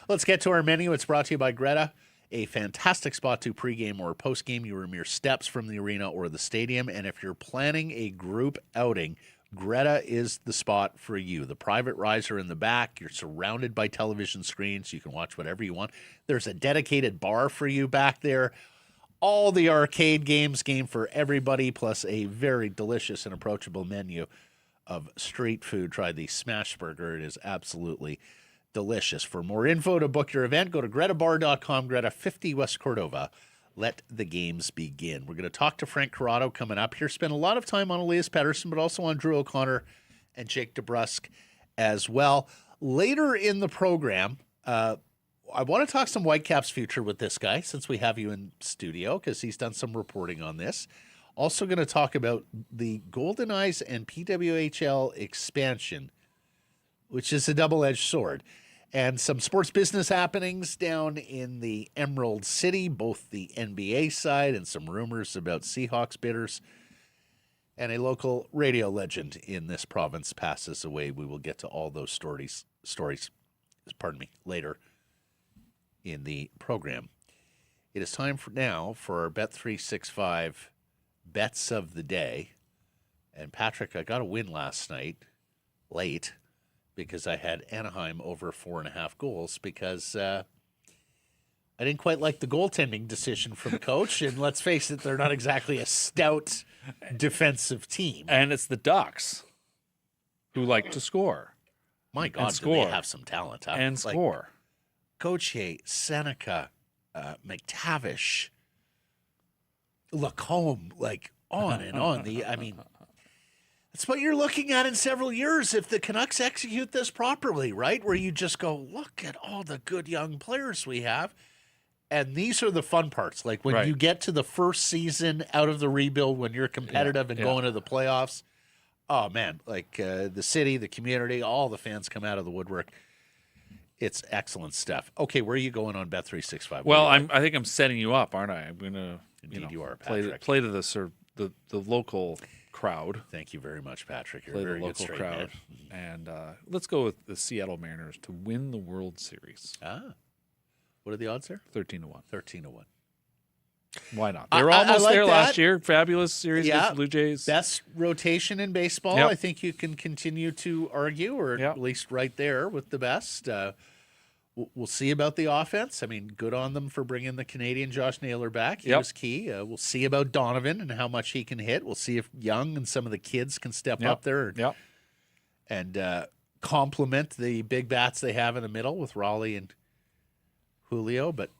Let's get to our menu. It's brought to you by Greta. A fantastic spot to pregame or postgame. You are mere steps from the arena or the stadium, and if you're planning a group outing, Greta is the spot for you. The private riser in the back. You're surrounded by television screens. You can watch whatever you want. There's a dedicated bar for you back there. All the arcade games, game for everybody, plus a very delicious and approachable menu of street food. Try the Smash Burger. It is absolutely delicious. For more info to book your event, go to gretabar.com, Greta 50 West Cordova. Let the games begin. We're going to talk to Frank Corrado coming up here. Spend a lot of time on Elias Pettersson, but also on Drew O'Connor and Jake DeBrusk as well. Later in the program, I want to talk some Whitecaps future with this guy since we have you in studio because he's done some reporting on this. Also going to talk about the Goldeneyes and PWHL expansion, which is a double-edged sword. And some sports business happenings down in the Emerald City, both the NBA side and some rumors about Seahawks bidders. And a local radio legend in this province passes away. We will get to all those stories, later in the program. It is time now for our Bet365 bets of the day. And Patrick, I got a win last night, late, because I had Anaheim over 4.5 goals because I didn't quite like the goaltending decision from coach. And let's face it, they're not exactly a stout defensive team. And it's the Ducks who like to score. My God, do they have some talent. And score. Gauthier, Seneca, McTavish, Lacombe, like on and on. That's what you're looking at in several years if the Canucks execute this properly, right? Where you just go, look at all the good young players we have. And these are the fun parts. Like when you get to the first season out of the rebuild, when you're competitive and going to the playoffs, oh, man, like the city, the community, all the fans come out of the woodwork. It's excellent stuff. Okay, where are you going on Bet365? Well, I think I'm setting you up, aren't I? I'm going to you are, play to the local crowd. Thank you very much, Patrick. You're Play a very the good local straight crowd. man. And let's go with the Seattle Mariners to win the World Series. What are the odds there? 13-1. 13-1. Why not? They were almost like there that. last year. Fabulous series against the Blue Jays. Best rotation in baseball. Yep. I think you can continue to argue, or at least right there with the best. We'll see about the offense. I mean, good on them for bringing the Canadian Josh Naylor back. He was key. We'll see about Donovan and how much he can hit. We'll see if Young and some of the kids can step up there and complement the big bats they have in the middle with Raleigh and Julio. But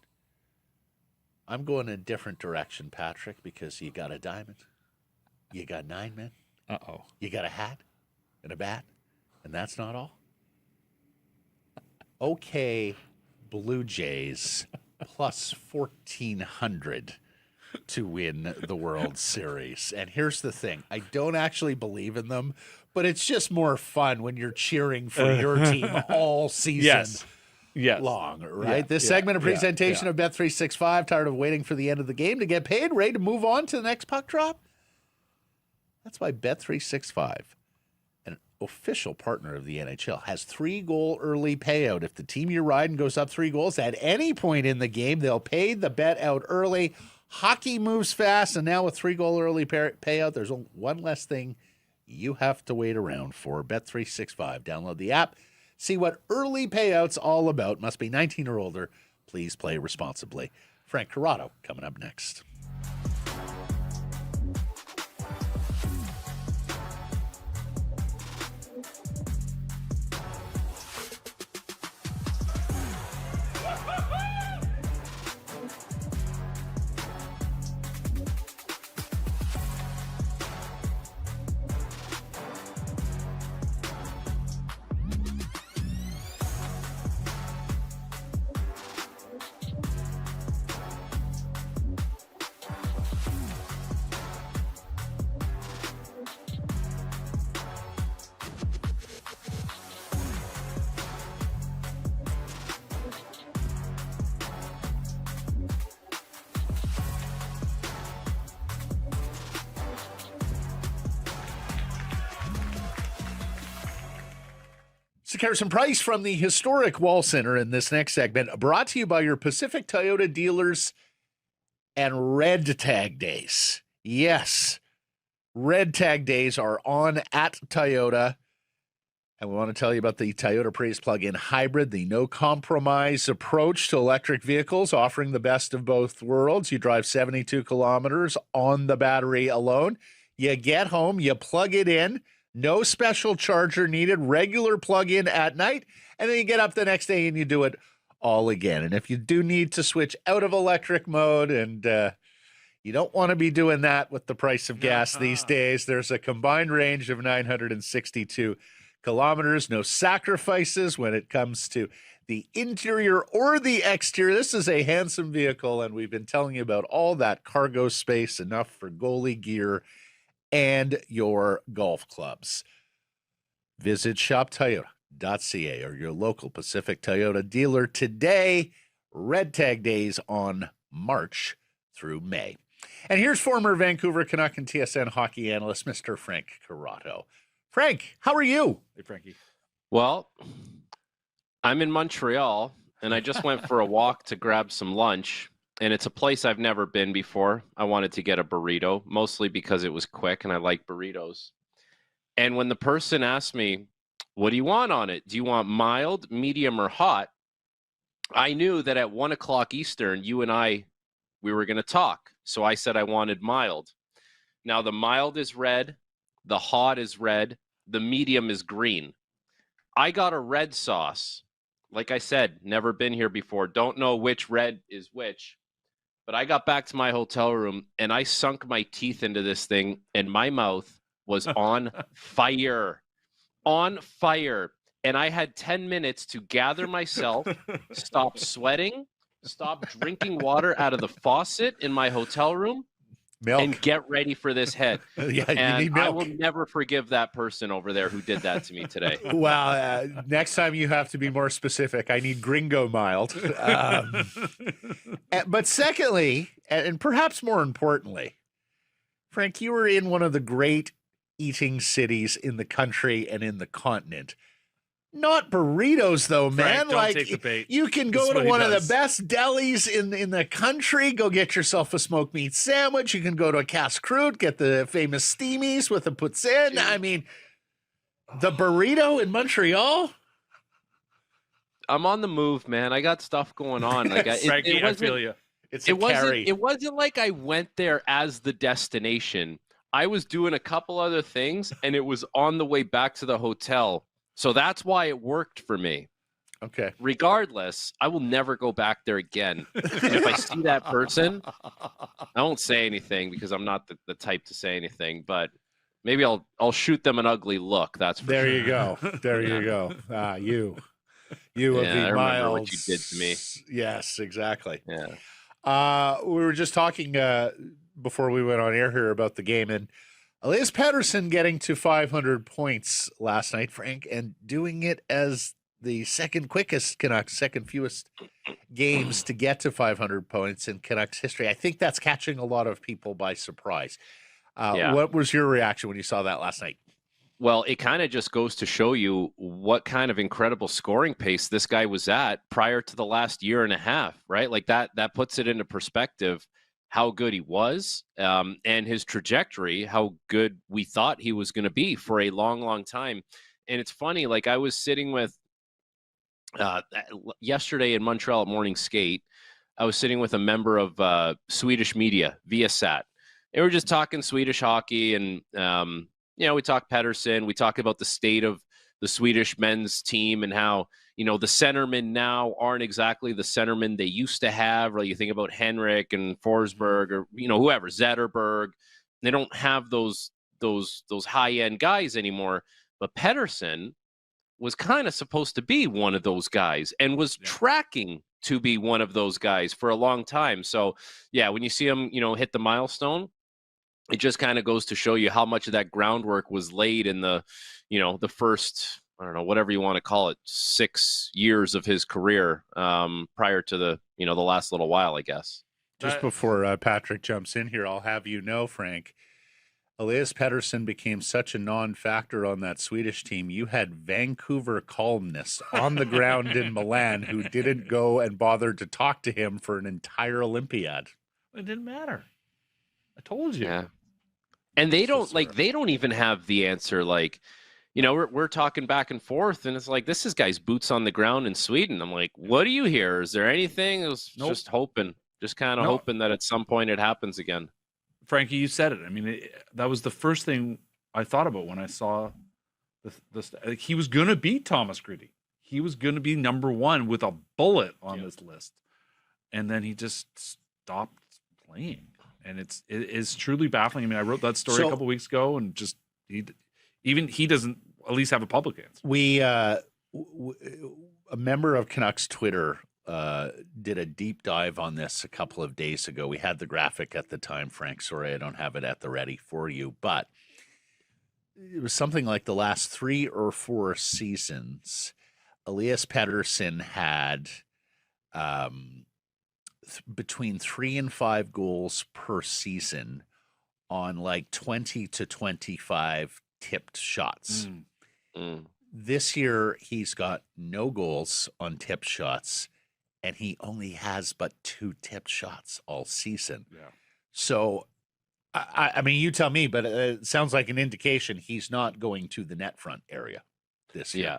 I'm going in a different direction, Patrick, because you got a diamond. You got 9 men. Uh-oh. You got a hat and a bat, and that's not all. Okay, Blue Jays plus 1,400 to win the World Series. And here's the thing. I don't actually believe in them, but it's just more fun when you're cheering for your team all season long, right? This segment of presentation of Bet365, tired of waiting for the end of the game to get paid, ready to move on to the next puck drop? That's why Bet365, an official partner of the NHL, has 3-goal early payout. If the team you're riding goes up 3 goals at any point in the game, they'll pay the bet out early. Hockey moves fast, and now with 3-goal early payout, there's one less thing you have to wait around for. Bet365. Download the app. See what early payout's all about. Must be 19 or older. Please play responsibly. Frank Corrado coming up next. Harrison Price from the historic Wall Center in this next segment, brought to you by your Pacific Toyota dealers and Red Tag Days. Yes, Red Tag Days are on at Toyota. And we want to tell you about the Toyota Prius plug-in hybrid, the no-compromise approach to electric vehicles, offering the best of both worlds. You drive 72 kilometers on the battery alone. You get home, you plug it in. No special charger needed, regular plug-in at night, and then you get up the next day and you do it all again. And if you do need to switch out of electric mode, and you don't want to be doing that with the price of gas these days, there's a combined range of 962 kilometers, no sacrifices when it comes to the interior or the exterior. This is a handsome vehicle, and we've been telling you about all that cargo space, enough for goalie gear and your golf clubs. Visit shoptoyota.ca or your local Pacific Toyota dealer today. Red Tag Days on March through May. And here's former Vancouver Canuck and TSN hockey analyst, Mr. Frank Corrado. Frank, how are you? Hey, Frankie. Well, I'm in Montreal, and I just went for a walk to grab some lunch. And it's a place I've never been before. I wanted to get a burrito, mostly because it was quick and I like burritos. And when the person asked me, what do you want on it? Do you want mild, medium, or hot? I knew that at 1 o'clock Eastern, you and we were going to talk. So I said I wanted mild. Now the mild is red, the hot is red, the medium is green. I got a red sauce like I said, never been here before. Don't know which red is which. But I got back to my hotel room and I sunk my teeth into this thing and my mouth was on fire. On fire. And I had 10 minutes to gather myself, stop sweating, stop drinking water out of the faucet in my hotel room, Milk. and get ready for this head. Yeah, and you need milk. I will never forgive that person over there who did that to me today. Well, next time you have to be more specific. I need Gringo mild. But secondly, and perhaps more importantly, Frank, you were in one of the great eating cities in the country and in the continent. Not burritos, though, man. Frank, don't take the bait. You can This go is to what he one of does. the best delis in the country. Go get yourself a smoked meat sandwich. You can go to a Casse Croûte, get the famous steamies with the poutine. I mean, the burrito in Montreal. I'm on the move, man. I got stuff going on. Like Frankie, I wasn't- feel you. It's a carry. It wasn't like I went there as the destination. I was doing a couple other things, and it was on the way back to the hotel. So that's why it worked for me. Okay. Regardless, I will never go back there again. And if I see that person, I won't say anything because I'm not the type to say anything. But maybe I'll shoot them an ugly look. That's for There sure. you go. There you go. You of Yeah, the I remember miles. what you did to me. Yes, exactly. Yeah. We were just talking before we went on air here about the game, and Elias Pettersson getting to 500 points last night, Frank, and doing it as the second quickest Canucks, second fewest games to get to 500 points in Canucks history. I think that's catching a lot of people by surprise. Yeah. What was your reaction when you saw that last night? Well, it kind of just goes to show you what kind of incredible scoring pace this guy was at prior to the last year and a half, right? Like that puts it into perspective how good he was and his trajectory, how good we thought he was going to be for a long, long time. And it's funny, like I was sitting with yesterday in Montreal at morning skate, I was sitting with a member of Swedish media, Viasat. They were just talking Swedish hockey and, we talk Pettersson, we talk about the state of the Swedish men's team and how, the centermen now aren't exactly the centermen they used to have. Or you think about Henrik and Forsberg or, whoever, Zetterberg. They don't have those high-end guys anymore. But Pettersson was kind of supposed to be one of those guys and was tracking to be one of those guys for a long time. So, yeah, when you see him, hit the milestone, it just kind of goes to show you how much of that groundwork was laid in the first, I don't know, whatever you want to call it, 6 years of his career prior to the last little while, I guess. Just before Patrick jumps in here, I'll have you know, Frank, Elias Pettersson became such a non-factor on that Swedish team. You had Vancouver columnists on the ground in Milan who didn't go and bother to talk to him for an entire Olympiad. It didn't matter. I told you. Yeah. And they don't even have the answer. Like, we're talking back and forth and it's like, this is guy's boots on the ground in Sweden. I'm like, what do you hear? Is there anything? It was just hoping, hoping that at some point it happens again. Frankie, you said it. I mean, that was the first thing I thought about when I saw this. He was going to beat Thomas Gritty. He was going to be number one with a bullet on this list. And then he just stopped playing. And it is truly baffling. I mean, I wrote that story a couple weeks ago and just he doesn't at least have a public answer. We, a member of Canucks Twitter did a deep dive on this a couple of days ago. We had the graphic at the time, Frank. Sorry, I don't have it at the ready for you, but it was something like the last 3 or 4 seasons. Elias Pettersson had between 3 and 5 goals per season on like 20 to 25 tipped shots. This year, he's got no goals on tipped shots, and he only has but 2 tipped shots all season. Yeah. So, I mean, you tell me, but it sounds like an indication he's not going to the net front area this year. Yeah.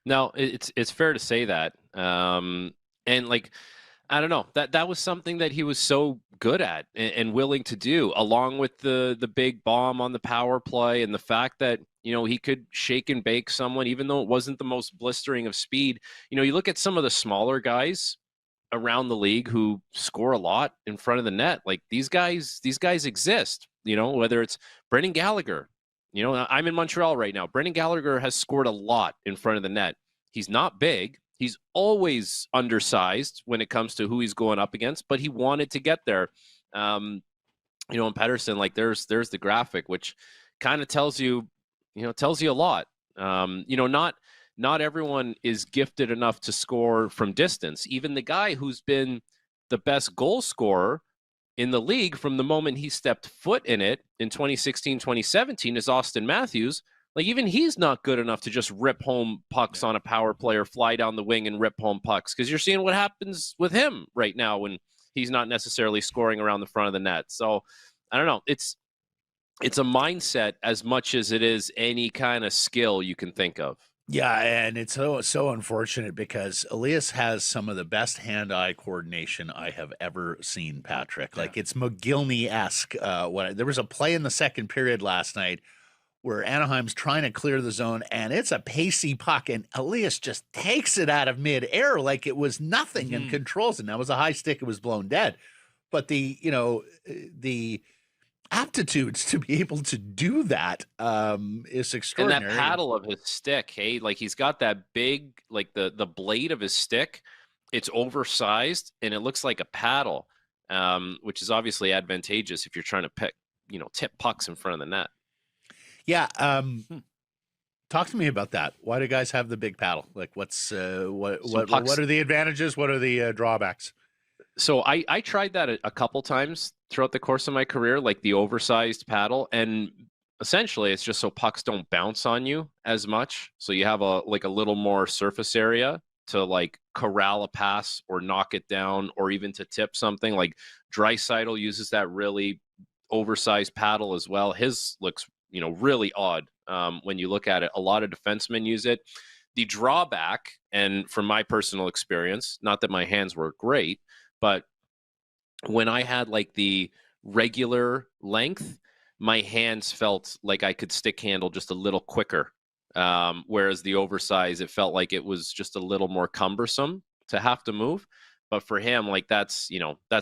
No, it's fair to say that. And like, I don't know, that was something that he was so good at and willing to do, along with the big bomb on the power play and the fact that, he could shake and bake someone, even though it wasn't the most blistering of speed. You look at some of the smaller guys around the league who score a lot in front of the net. Like these guys exist, whether it's Brendan Gallagher. I'm in Montreal right now. Brendan Gallagher has scored a lot in front of the net. He's not big. He's always undersized when it comes to who he's going up against, but he wanted to get there. And Pettersson, like there's the graphic, which kind of tells you a lot. Not everyone is gifted enough to score from distance. Even the guy who's been the best goal scorer in the league from the moment he stepped foot in it in 2016, 2017 is Austin Matthews. Like even he's not good enough to just rip home pucks on a power play or fly down the wing and rip home pucks, because you're seeing what happens with him right now when he's not necessarily scoring around the front of the net. So I don't know. It's a mindset as much as it is any kind of skill you can think of. Yeah, and it's so unfortunate because Elias has some of the best hand-eye coordination I have ever seen, Patrick. Yeah. Like it's McGillney-esque. There was a play in the second period last night where Anaheim's trying to clear the zone, and it's a pacey puck, and Elias just takes it out of mid-air like it was nothing and controls it. Now, it was a high stick. It was blown dead. But the aptitudes to be able to do that is extraordinary. And that paddle of his stick, hey, like he's got that big, like the blade of his stick, it's oversized and it looks like a paddle, which is obviously advantageous if you're trying to tip pucks in front of the net. Yeah. Talk to me about that. Why do guys have the big paddle? Like what are the advantages? What are the drawbacks? So I tried that a couple times throughout the course of my career, like the oversized paddle, and essentially it's just so pucks don't bounce on you as much. So you have a little more surface area to like corral a pass or knock it down, or even to tip something. Like Draisaitl uses that really oversized paddle as well. His looks really odd when you look at it. A lot of defensemen use it. The drawback, and from my personal experience, not that my hands were great, but when I had like the regular length, my hands felt like I could stick handle just a little quicker. Whereas the oversized, it felt like it was just a little more cumbersome to have to move. But for him, like that's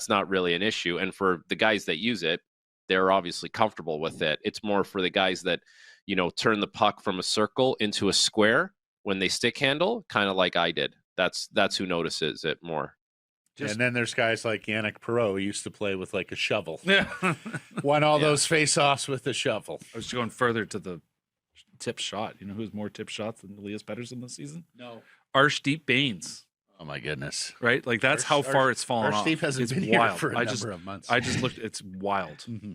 not really an issue. And for the guys that use it, they're obviously comfortable with it. It's more for the guys that, turn the puck from a circle into a square when they stick handle, kind of like I did. That's who notices it more. And then there's guys like Yannick Perreault who used to play with like a shovel. Yeah. Won all those face-offs with a shovel. I was going further to the tip shot. You know who's more tip shots than Elias Pettersson this season? No. Arshdeep Bains. Oh my goodness. Right? Like that's how far it's fallen off. Arshdeep hasn't been here for a number of months. I just looked. It's wild. Mm-hmm.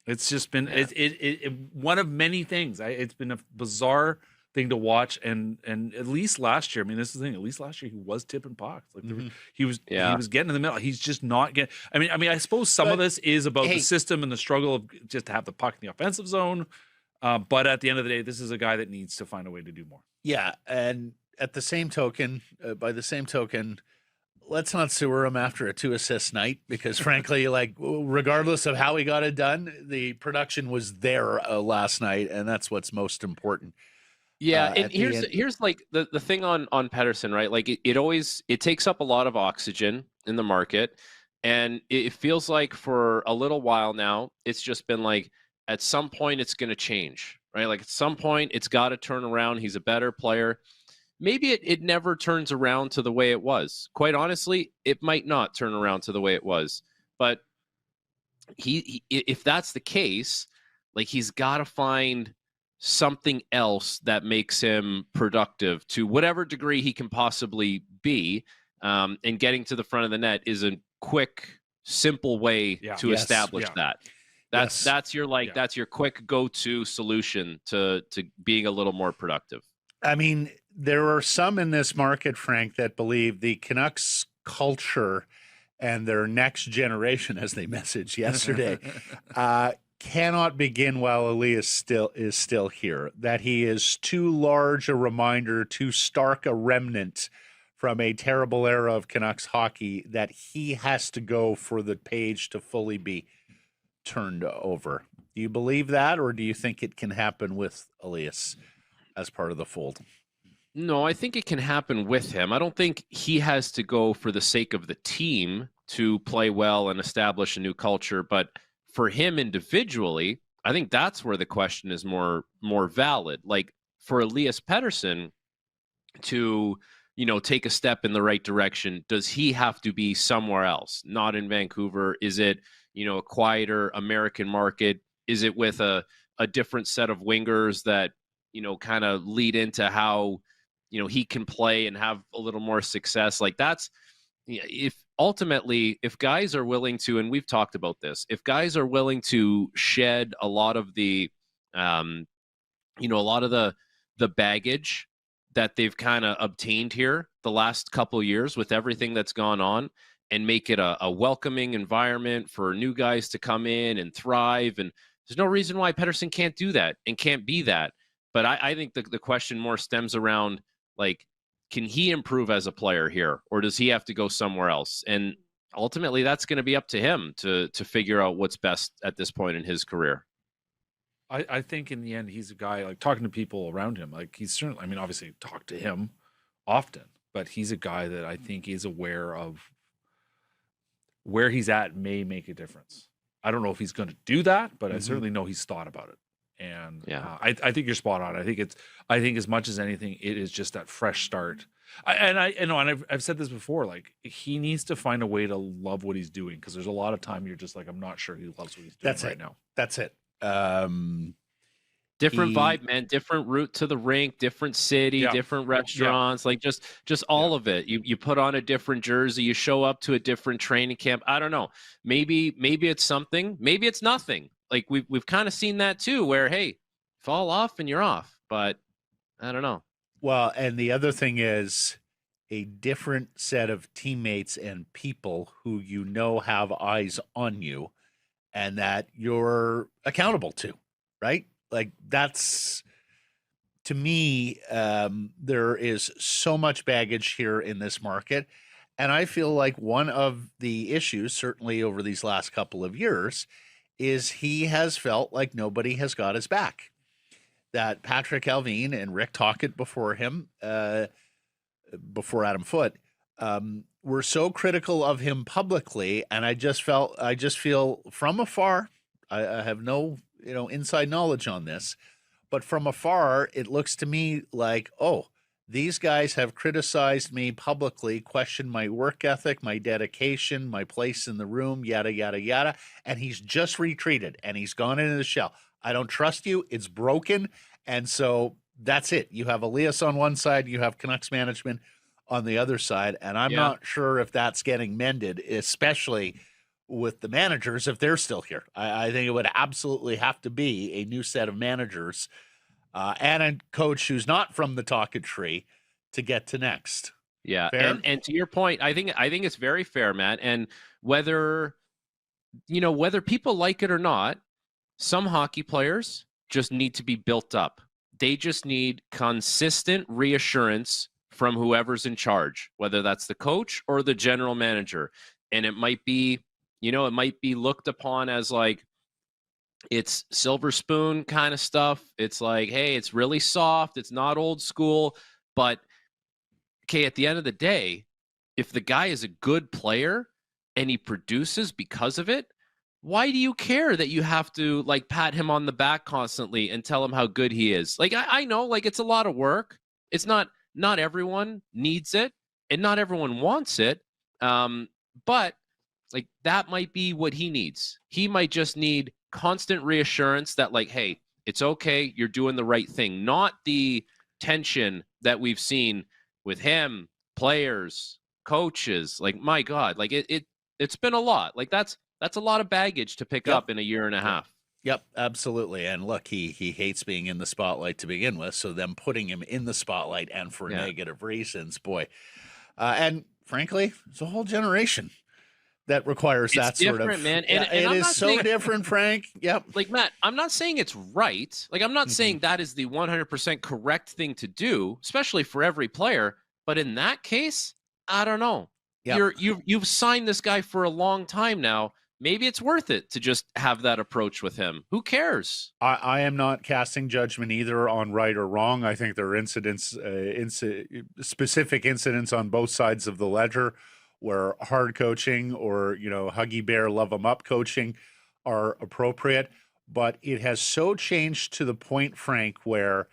It's just been it one of many things. It's been a bizarre thing to watch, and at least last year, I mean, this is the thing. At least last year, he was tipping pucks. Like he was getting in the middle. He's just not getting. I mean, I suppose some of this is about the system and the struggle of just to have the puck in the offensive zone. But at the end of the day, this is a guy that needs to find a way to do more. Yeah, and at the same token, let's not sewer him after a 2-assist night, because frankly, like regardless of how he got it done, the production was there last night, and that's what's most important. Yeah, and here's like the thing on Pettersson, right? Like it takes up a lot of oxygen in the market, and it feels like for a little while now, it's just been like at some point it's going to change, right? Like at some point it's got to turn around. He's a better player. Maybe it never turns around to the way it was. Quite honestly, it might not turn around to the way it was. But he if that's the case, like he's got to find something else that makes him productive to whatever degree he can possibly be. And getting to the front of the net is a quick, simple way to establish that. That's your quick go-to solution to being a little more productive. I mean, there are some in this market, Frank, that believe the Canucks culture and their next generation, as they messaged yesterday, cannot begin while Elias is still here. That he is too large a reminder, too stark a remnant from a terrible era of Canucks hockey, that he has to go for the page to fully be turned over. Do you believe that, or do you think it can happen with Elias as part of the fold? No, I think it can happen with him. I don't think he has to go for the sake of the team to play well and establish a new culture. But for him individually, I think that's where the question is more valid. Like for Elias Pettersson to, take a step in the right direction, does he have to be somewhere else, not in Vancouver? Is it, a quieter American market? Is it with a different set of wingers that, kind of lead into how, he can play and have a little more success? Like that's, if guys are willing to, and we've talked about this, if guys are willing to shed a lot of the, a lot of the baggage that they've kind of obtained here the last couple of years with everything that's gone on, and make it a welcoming environment for new guys to come in and thrive. And there's no reason why Pettersson can't do that and can't be that. But I think the question more stems around, like, can he improve as a player here, or does he have to go somewhere else? And ultimately, that's going to be up to him to figure out what's best at this point in his career. I think in the end, he's a guy, like, talking to people around him. Like, he's certainly, I mean, obviously talk to him often, but he's a guy that I think is aware of where he's at may make a difference. I don't know if he's going to do that, but I certainly know he's thought about it. And I think you're spot on. I think as much as anything, it is just that fresh start. I've said this before, like, he needs to find a way to love what he's doing, because there's a lot of time you're just like, I'm not sure he loves what he's doing now. That's it. Different vibe, man. Different route to the rink, different city, different restaurants, like just all of it. You put on a different jersey, you show up to a different training camp. I don't know. Maybe it's something, maybe it's nothing. Like we've kind of seen that too, where, hey, fall off and you're off. But I don't know. Well, and the other thing is a different set of teammates and people who have eyes on you and that you're accountable to, right? Like that's, to me, there is so much baggage here in this market. And I feel like one of the issues, certainly over these last couple of years, is he has felt like nobody has got his back. That Patrick Allvin and Rick Tocchet before him, before Adam Foote, were so critical of him publicly. And I just feel from afar, I have no inside knowledge on this, but from afar, it looks to me like, oh, these guys have criticized me publicly, questioned my work ethic, my dedication, my place in the room, yada, yada, yada. And he's just retreated and he's gone into the shell. I don't trust you. It's broken. And so that's it. You have Elias on one side, you have Canucks management on the other side. And I'm not sure if that's getting mended, especially with the managers, if they're still here. I think it would absolutely have to be a new set of managers and a coach who's not from the Tocchet tree to get to next. Yeah. Fair? And to your point, I think it's very fair, Matt. And whether people like it or not, some hockey players just need to be built up. They just need consistent reassurance from whoever's in charge, whether that's the coach or the general manager. And it might be, it might be looked upon as like, it's silver spoon kind of stuff. It's like, hey, it's really soft. It's not old school. But, okay, at the end of the day, if the guy is a good player and he produces because of it, why do you care that you have to, like, pat him on the back constantly and tell him how good he is? Like, I know, like, it's a lot of work. It's not everyone needs it and not everyone wants it. But, like, that might be what he needs. He might just need constant reassurance that, like, hey, it's okay, you're doing the right thing. Not the tension that we've seen with him, players, coaches. Like, my God, like it's been a lot. Like that's a lot of baggage to pick up in a year and a half. Yep, absolutely. And look, he hates being in the spotlight to begin with, so them putting him in the spotlight and for negative reasons, boy. And frankly, it's a whole generation that requires that sort of, man. And it I'm is not so saying, different, Frank. Yep. Like, Matt, I'm not saying it's right. Like, I'm not saying that is the 100% correct thing to do, especially for every player. But in that case, I don't know. Yep. You've signed this guy for a long time now. maybe it's worth it to just have that approach with him. Who cares? I am not casting judgment either on right or wrong. I think there are specific incidents on both sides of the ledger where hard coaching or, Huggy Bear, love 'em up coaching are appropriate. But it has so changed to the point, Frank, where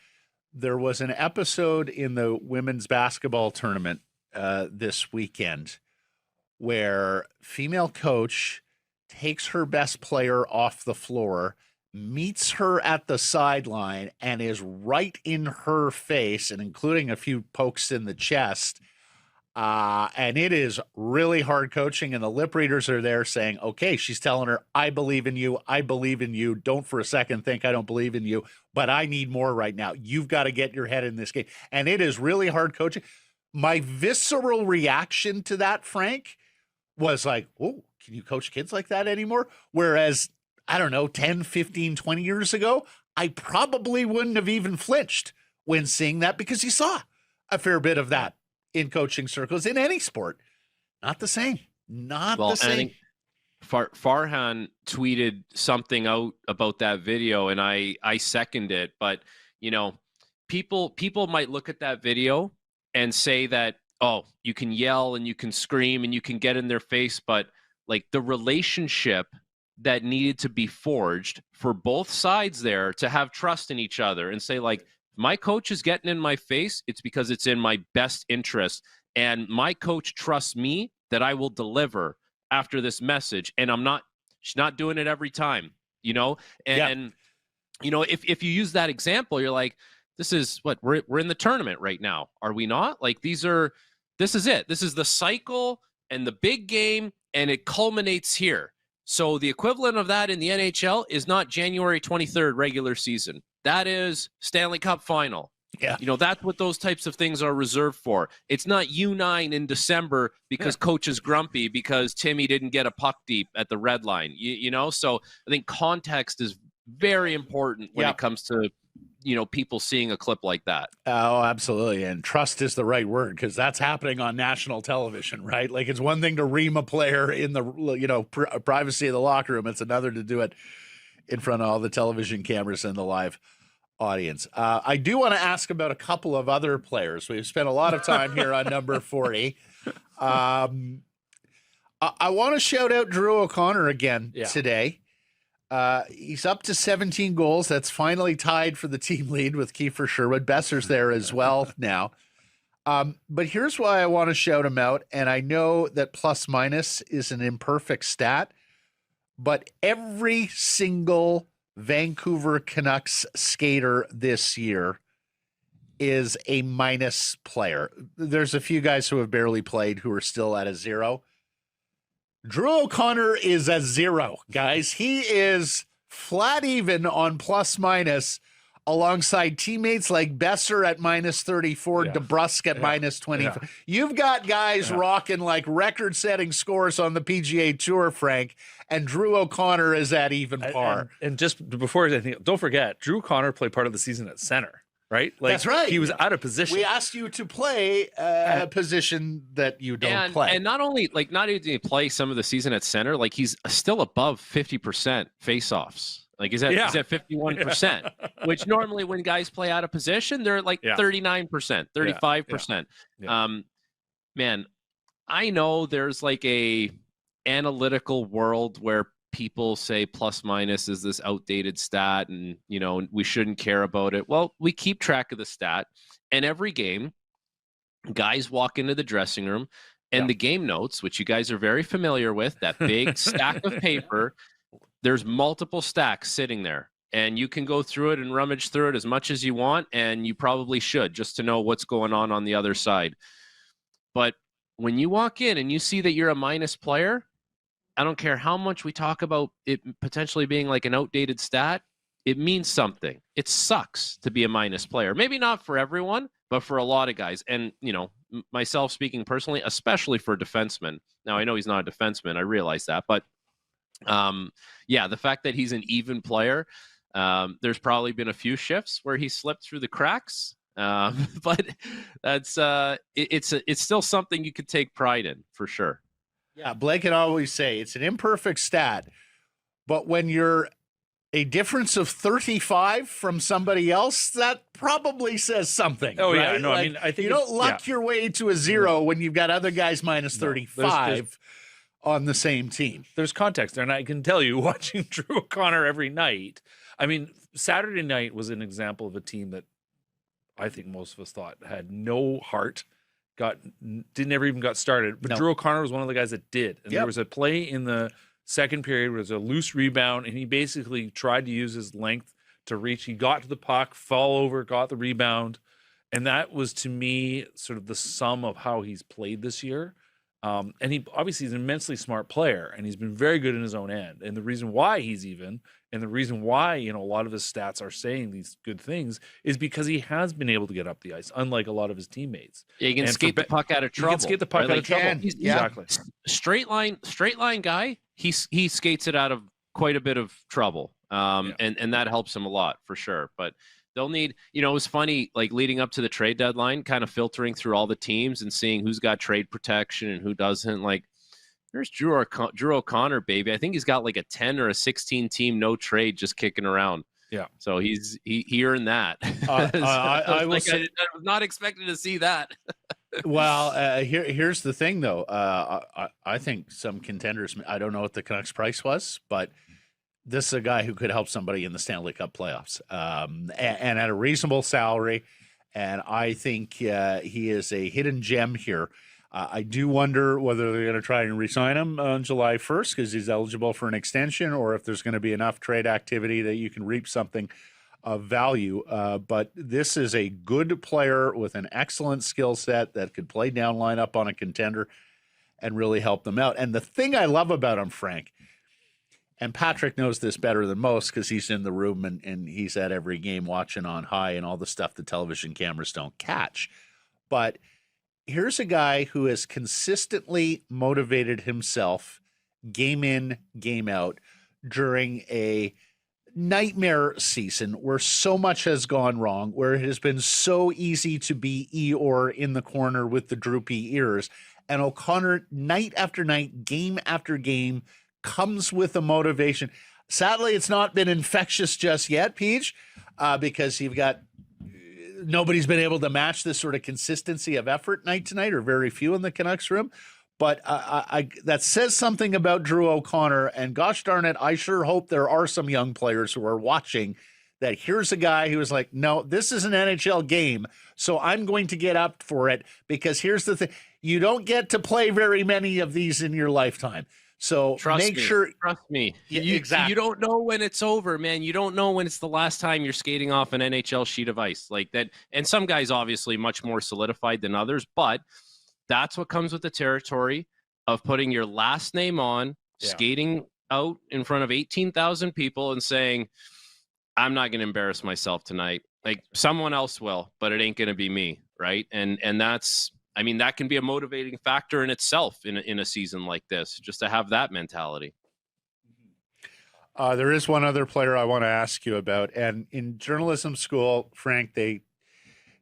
there was an episode in the women's basketball tournament this weekend where female coach takes her best player off the floor, meets her at the sideline, and is right in her face, and including a few pokes in the chest. And it is really hard coaching, and the lip readers are there saying, okay, she's telling her, I believe in you. I believe in you. Don't for a second think I don't believe in you, but I need more right now. You've got to get your head in this game. And it is really hard coaching. My visceral reaction to that, Frank, was like, oh, can you coach kids like that anymore? Whereas, I don't know, 10, 15, 20 years ago, I probably wouldn't have even flinched when seeing that because you saw a fair bit of that in coaching circles in any sport. Not the same. Not the same. I think Farhan tweeted something out about that video, and I second it. But, people might look at that video and say that, oh, you can yell and you can scream and you can get in their face, but like the relationship that needed to be forged for both sides there to have trust in each other and say, like, my coach is getting in my face, it's because it's in my best interest. And my coach trusts me that I will deliver after this message. And she's not doing it every time, And if you use that example, you're like, this is what we're in the tournament right now. Are we not? Like, this is it. This is the cycle and the big game, and it culminates here. So the equivalent of that in the NHL is not January 23rd regular season. That is Stanley Cup final. Yeah. That's what those types of things are reserved for. It's not U9 in December because coach is grumpy because Timmy didn't get a puck deep at the red line. So I think context is very important when it comes to people seeing a clip like that. Oh, absolutely. And trust is the right word because that's happening on national television, right? Like, it's one thing to ream a player in the, privacy of the locker room. It's another to do it in front of all the television cameras and the live audience. I do want to ask about a couple of other players. We've spent a lot of time here on number 40. I want to shout out Drew O'Connor again today. He's up to 17 goals. That's finally tied for the team lead with Kiefer Sherwood. Boeser's there as well now. But here's why I want to shout him out. And I know that plus minus is an imperfect stat, but every single Vancouver Canucks skater this year is a minus player. There's a few guys who have barely played who are still at a 0. Drew O'Connor is a 0, guys. He is flat even on plus minus alongside teammates like Boeser at minus 34, DeBrusk at minus 25. Yeah. You've got guys rocking like record-setting scores on the PGA Tour, Frank, and Drew O'Connor is at even par. And just before anything, don't forget, Drew O'Connor played part of the season at center. Right? Like, that's right. He was out of position. We asked you to play a position that you don't play. And not only did he play some of the season at center, like he's still above 50% faceoffs. Like he's at 51%, which normally when guys play out of position, they're like 39%, 35%. Man, I know there's like a analytical world where people say plus minus is this outdated stat and, we shouldn't care about it. Well, we keep track of the stat, and every game, guys walk into the dressing room and the game notes, which you guys are very familiar with, that big stack of paper, there's multiple stacks sitting there, and you can go through it and rummage through it as much as you want, and you probably should just to know what's going on the other side. But when you walk in and you see that you're a minus player, I don't care how much we talk about it potentially being like an outdated stat, it means something. It sucks to be a minus player. Maybe not for everyone, but for a lot of guys. And, myself speaking personally, especially for defensemen. Now, I know he's not a defenseman. I realize that. But, the fact that he's an even player, there's probably been a few shifts where he slipped through the cracks. But that's it's still something you could take pride in, for sure. Yeah, Blake can always say it's an imperfect stat, but when you're a difference of 35 from somebody else, that probably says something. Oh, right? yeah. No, I mean, I think you don't luck your way to a zero when you've got other guys minus 35 on the same team. There's context there, and I can tell you, watching Drew O'Connor every night, I mean, Saturday night was an example of a team that I think most of us thought had no heart, never even got started. But Drew O'Connor was one of the guys that did. And there was a play in the second period where there was a loose rebound, and he basically tried to use his length to reach. He got to the puck, fell over, got the rebound. And that was, to me, sort of the sum of how he's played this year. And he obviously is an immensely smart player, and he's been very good in his own end. And the reason why he's even, and the reason why, a lot of his stats are saying these good things is because he has been able to get up the ice, unlike a lot of his teammates. Yeah, he can skate the puck out of trouble. He can skate the puck out of trouble. Exactly. Straight line guy. He skates it out of quite a bit of trouble. And that helps him a lot for sure. But they'll need, it was funny, like leading up to the trade deadline, kind of filtering through all the teams and seeing who's got trade protection and who doesn't. Like, there's Drew O'Connor, baby. I think he's got like a 10 or a 16 team no trade just kicking around. Yeah. So he earned that. I was not expecting to see that. Well, here's the thing, though. I think some contenders, I don't know what the Canucks price was, but this is a guy who could help somebody in the Stanley Cup playoffs and at a reasonable salary. And I think he is a hidden gem here. I do wonder whether they're going to try and re-sign him on July 1st because he's eligible for an extension, or if there's going to be enough trade activity that you can reap something of value. But this is a good player with an excellent skill set that could play down lineup on a contender and really help them out. And the thing I love about him, Frank, and Patrick knows this better than most because he's in the room and he's at every game watching on high and all the stuff the television cameras don't catch. But here's a guy who has consistently motivated himself game in, game out during a nightmare season where so much has gone wrong, where it has been so easy to be Eeyore in the corner with the droopy ears. And O'Connor, night after night, game after game, comes with a motivation. Sadly, it's not been infectious just yet, Peach, because you've got nobody's been able to match this sort of consistency of effort night to night, or very few in the Canucks room. But that says something about Drew O'Connor. And gosh darn it, I sure hope there are some young players who are watching that here's a guy who is like, no, this is an NHL game, so I'm going to get up for it, because here's the thing. You don't get to play very many of these in your lifetime. So Trust me. Exactly. You don't know when it's over, man. You don't know when it's the last time you're skating off an NHL sheet of ice like that. And some guys obviously much more solidified than others, but that's what comes with the territory of putting your last name on, skating out in front of 18,000 people and saying, I'm not going to embarrass myself tonight. Like, someone else will, but it ain't going to be me, right? And that's, I mean, that can be a motivating factor in itself in a season like this, just to have that mentality. There is one other player I want to ask you about. And in journalism school, Frank, they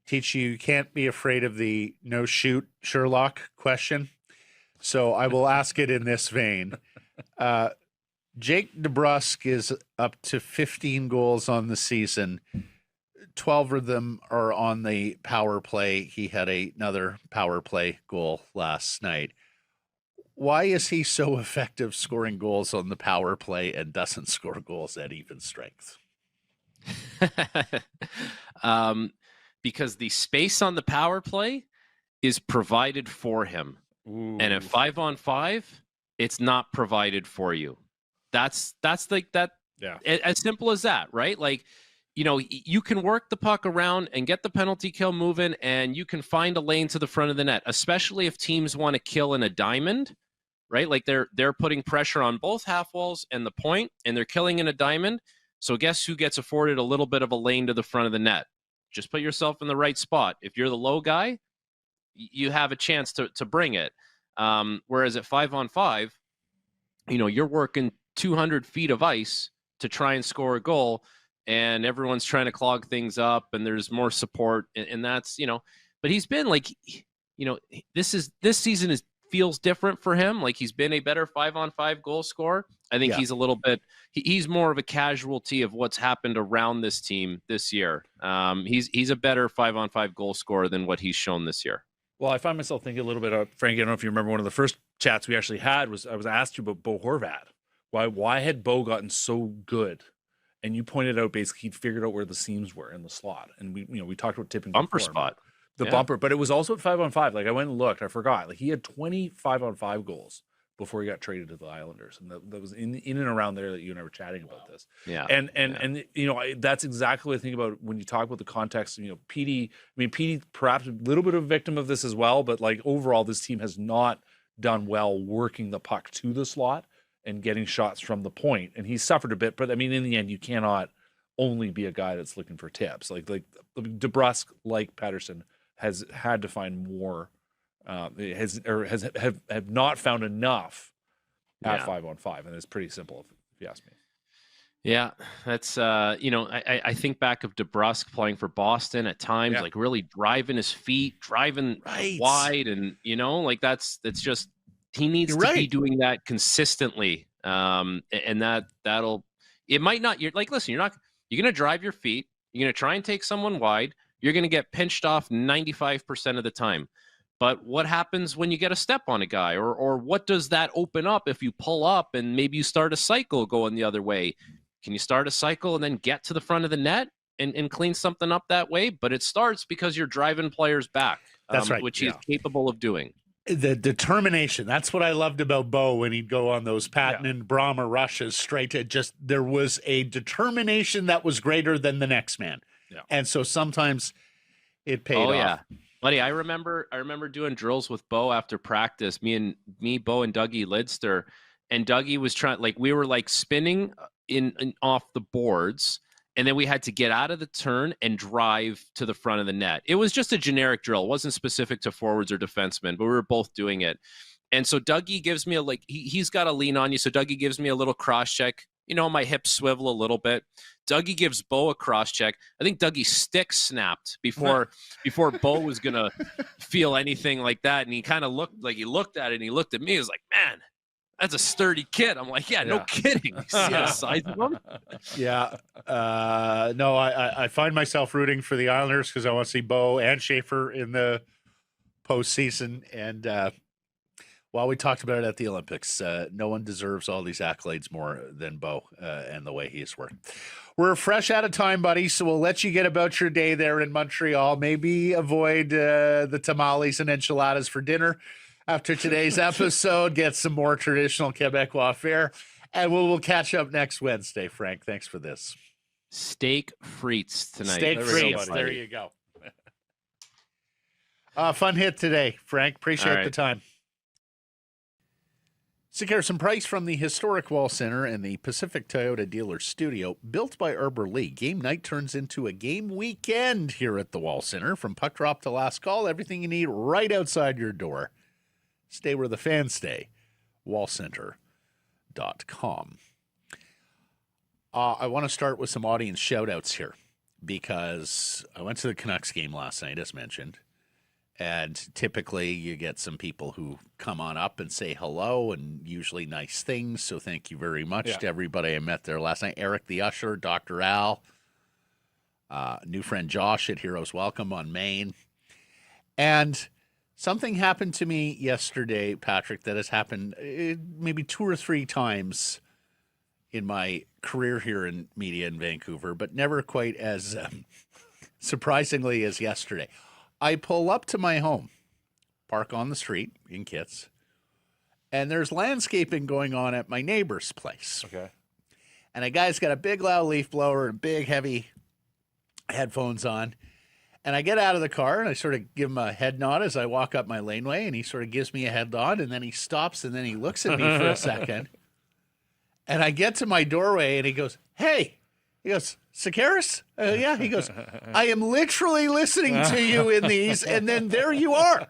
teach you can't be afraid of the no shoot Sherlock question. So I will ask it in this vein. Jake DeBrusk is up to 15 goals on the season. 12 of them are on the power play. He had another power play goal last night. Why is he so effective scoring goals on the power play and doesn't score goals at even strength? Because the space on the power play is provided for him. Ooh. And at 5-on-5, it's not provided for you. That's like that. Yeah. As simple as that, right? Like, you know, you can work the puck around and get the penalty kill moving, and you can find a lane to the front of the net, especially if teams want to kill in a diamond, right? Like they're putting pressure on both half walls and the point, and they're killing in a diamond. So guess who gets afforded a little bit of a lane to the front of the net? Just put yourself in the right spot. If you're the low guy, you have a chance to bring it. Whereas at 5-on-5, you know, you're working 200 feet of ice to try and score a goal, and everyone's trying to clog things up, and there's more support, and that's, you know, but he's been like, you know, this season is feels different for him. Like he's been a better 5-on-5 goal scorer. I think he's a little bit. He's more of a casualty of what's happened around this team this year. He's a better 5-on-5 goal scorer than what he's shown this year. Well, I find myself thinking a little bit of Frank. I don't know if you remember one of the first chats we actually had was I was asked you about Bo Horvat. Why had Bo gotten so good? And you pointed out basically he'd figured out where the seams were in the slot, and we talked about tipping Bumper before, spot. the bumper, but it was also at 5-on-5. Like I went and looked, I forgot. Like he had 20 5-on-5 goals before he got traded to the Islanders, and that was in and around there that you and I were chatting about this. Yeah, and that's exactly what I think about when you talk about the context. Petey. I mean, Petey perhaps a little bit of a victim of this as well, but like overall, this team has not done well working the puck to the slot and getting shots from the point, and he's suffered a bit. But I mean, in the end, you cannot only be a guy that's looking for tips. Like DeBrusk, like Pettersson, has had to find more. Have not found enough at 5-on-5, and it's pretty simple if you ask me. Yeah, that's I think back of DeBrusk playing for Boston at times, like really driving his feet, driving wide, and like that's just he needs to be doing that consistently. And that'll it might not. You're like, listen, you're gonna drive your feet. You're gonna try and take someone wide. You're gonna get pinched off 95% of the time. But what happens when you get a step on a guy, or what does that open up if you pull up and maybe you start a cycle going the other way? Can you start a cycle and then get to the front of the net and clean something up that way? But it starts because you're driving players back. That's right. Which he's capable of doing. The determination. That's what I loved about Bo when he'd go on those Patton and Brahma rushes straight to there was a determination that was greater than the next man. Yeah. And so sometimes it paid off. Yeah. Buddy, I remember doing drills with Bo after practice, me, Bo, and Dougie Lidster, and Dougie was trying, like, we were like spinning in off the boards, and then we had to get out of the turn and drive to the front of the net. It was just a generic drill. It wasn't specific to forwards or defensemen, but we were both doing it. And so Dougie gives me he's got to lean on you. So Dougie gives me a little cross check. My hips swivel a little bit. Dougie gives Bo a cross check. I think Dougie's stick snapped before Bo was going to feel anything like that. And he kind of looked at it and he looked at me. He was like, man, that's a sturdy kid. I'm like, no kidding. You see the size of him? Yeah. No, I find myself rooting for the Islanders because I want to see Bo and Schaefer in the postseason. And while we talked about it at the Olympics, no one deserves all these accolades more than Bo and the way he has worked. We're fresh out of time, buddy, so we'll let you get about your day there in Montreal. Maybe avoid the tamales and enchiladas for dinner after today's episode. Get some more traditional Quebecois fare, and we'll catch up next Wednesday, Frank. Thanks for this. Steak frites tonight. Steak frites. There you go. Fun hit today, Frank. Appreciate the time. Secure some price from the historic Wall Center and the Pacific Toyota Dealer Studio. Built by Arbor Lee, game night turns into a game weekend here at the Wall Center. From puck drop to last call, everything you need right outside your door. Stay where the fans stay. wallcenter.com. I want to start with some audience shout-outs here because I went to the Canucks game last night, as mentioned. And typically you get some people who come on up and say hello and usually nice things. So thank you very much to everybody I met there last night. Eric the Usher, Dr. Al, new friend Josh at Heroes Welcome on Main. And something happened to me yesterday, Patrick, that has happened maybe 2 or 3 times in my career here in media in Vancouver, but never quite as surprisingly as yesterday. I pull up to my home, park on the street in Kitts, and there's landscaping going on at my neighbor's place. Okay. And a guy's got a big loud leaf blower and big heavy headphones on. And I get out of the car and I sort of give him a head nod as I walk up my laneway, and he sort of gives me a head nod, and then he stops and then he looks at me for a second. And I get to my doorway and he goes, "Hey." He goes, "Sakaris?" Yeah. He goes, "I am literally listening to you in these." And then there you are.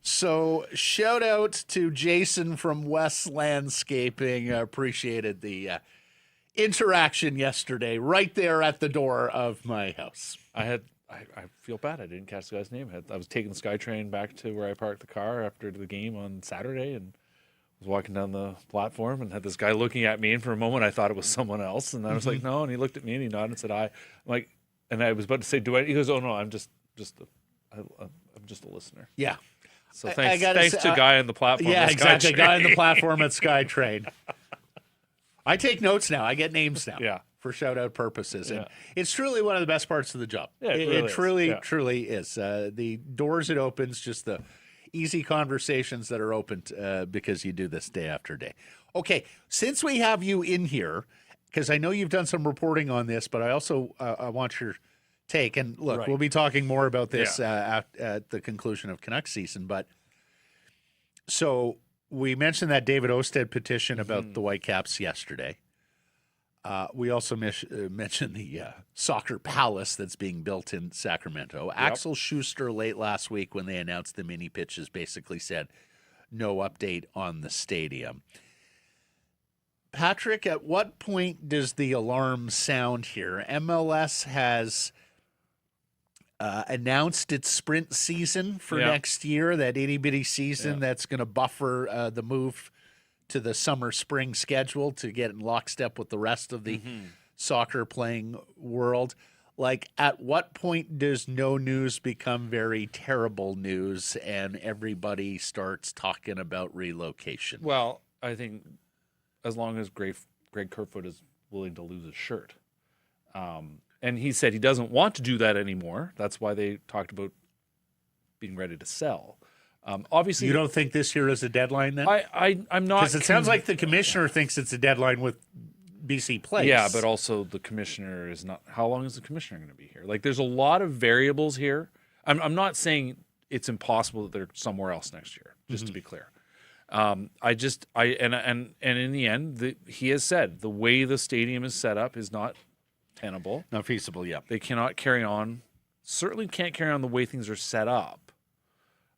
So shout out to Jason from West Landscaping. Appreciated the interaction yesterday right there at the door of my house. I I feel bad. I didn't catch the guy's name. I was taking the SkyTrain back to where I parked the car after the game on Saturday, and was walking down the platform and had this guy looking at me. And for a moment, I thought it was someone else. And I was like, no. And he looked at me and he nodded and said, I'm like, and I was about to say, do I? He goes, oh no, I'm just a listener. Yeah. So thanks to guy on the platform. Yeah, at exactly. SkyTrain. Guy on the platform at SkyTrain. I take notes now. I get names now. Yeah. For shout out purposes. Yeah. And it's truly one of the best parts of the job. Yeah, it really is. truly is. The doors it opens, just the easy conversations that are opened because you do this day after day. Okay, since we have you in here, because I know you've done some reporting on this, but I also I want your take. And look, Right. we'll be talking more about this at the conclusion of Canucks season. But so we mentioned that David Osted petition about the Whitecaps yesterday. We also mentioned the soccer palace that's being built in Sacramento. Axel Schuster late last week when they announced the mini pitches basically said no update on the stadium. Patrick, at what point does the alarm sound here? MLS has announced its sprint season for next year, that itty-bitty season that's going to buffer the move to the summer-spring schedule to get in lockstep with the rest of the soccer playing world. Like, at what point does no news become very terrible news and everybody starts talking about relocation? Well, I think as long as Greg Kerfoot is willing to lose his shirt. And he said he doesn't want to do that anymore. That's why they talked about being ready to sell. Obviously, you don't think this year is a deadline then? I'm not. Because it sounds like the commissioner thinks it's a deadline with BC Place. Yeah, but also the commissioner is not. How long is the commissioner going to be here? Like, there's a lot of variables here. I'm not saying it's impossible that they're somewhere else next year. Just to be clear, and in the end, he has said the way the stadium is set up is not tenable, not feasible. Yeah, they cannot carry on. Certainly can't carry on the way things are set up.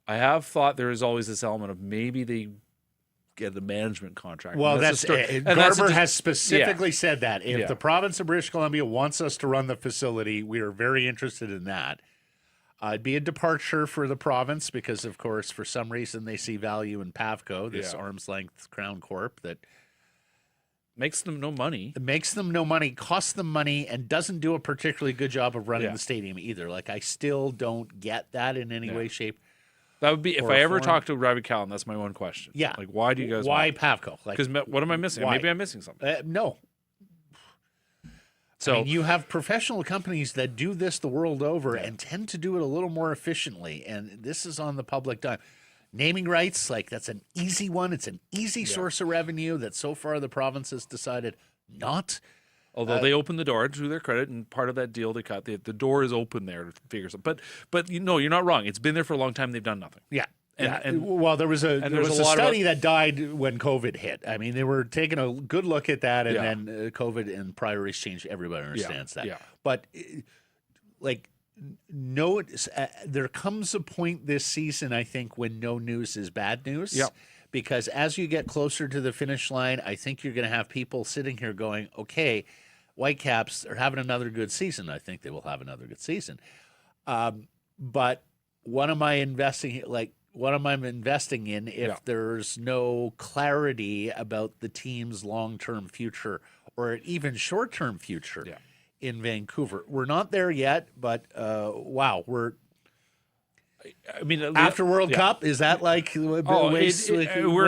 I have thought there is always this element of maybe they get the management contract. Well, Garber has specifically said that. If the province of British Columbia wants us to run the facility, we are very interested in that. It'd be a departure for the province because, of course, for some reason they see value in Pavco, this arm's-length Crown Corp that makes them no money. Costs them money, and doesn't do a particularly good job of running the stadium either. Like, I still don't get that in any way, shape. That would be if I ever talk to Ravi Callan. That's my one question. Yeah, like why do you guys? Why Pavco? Because what am I missing? Why? Maybe I'm missing something. No. So I mean, you have professional companies that do this the world over and tend to do it a little more efficiently. And this is on the public dime. Naming rights, like that's an easy one. It's an easy source of revenue that so far the province has decided not. Although they opened the door to their credit, and part of that deal they cut, the door is open there to figure something. But you know, you're not wrong. It's been there for a long time. They've done nothing. Yeah. And well, there was a study that died when COVID hit. I mean, they were taking a good look at that, and then COVID and priorities changed. Everybody understands that. Yeah. But there comes a point this season, I think, when no news is bad news. Yeah. Because as you get closer to the finish line, I think you're going to have people sitting here going, okay, Whitecaps are having another good season. I think they will have another good season. But what am I investing in if there's no clarity about the team's long-term future or even short-term future in Vancouver? We're not there yet, but we're after World Cup, is that like we're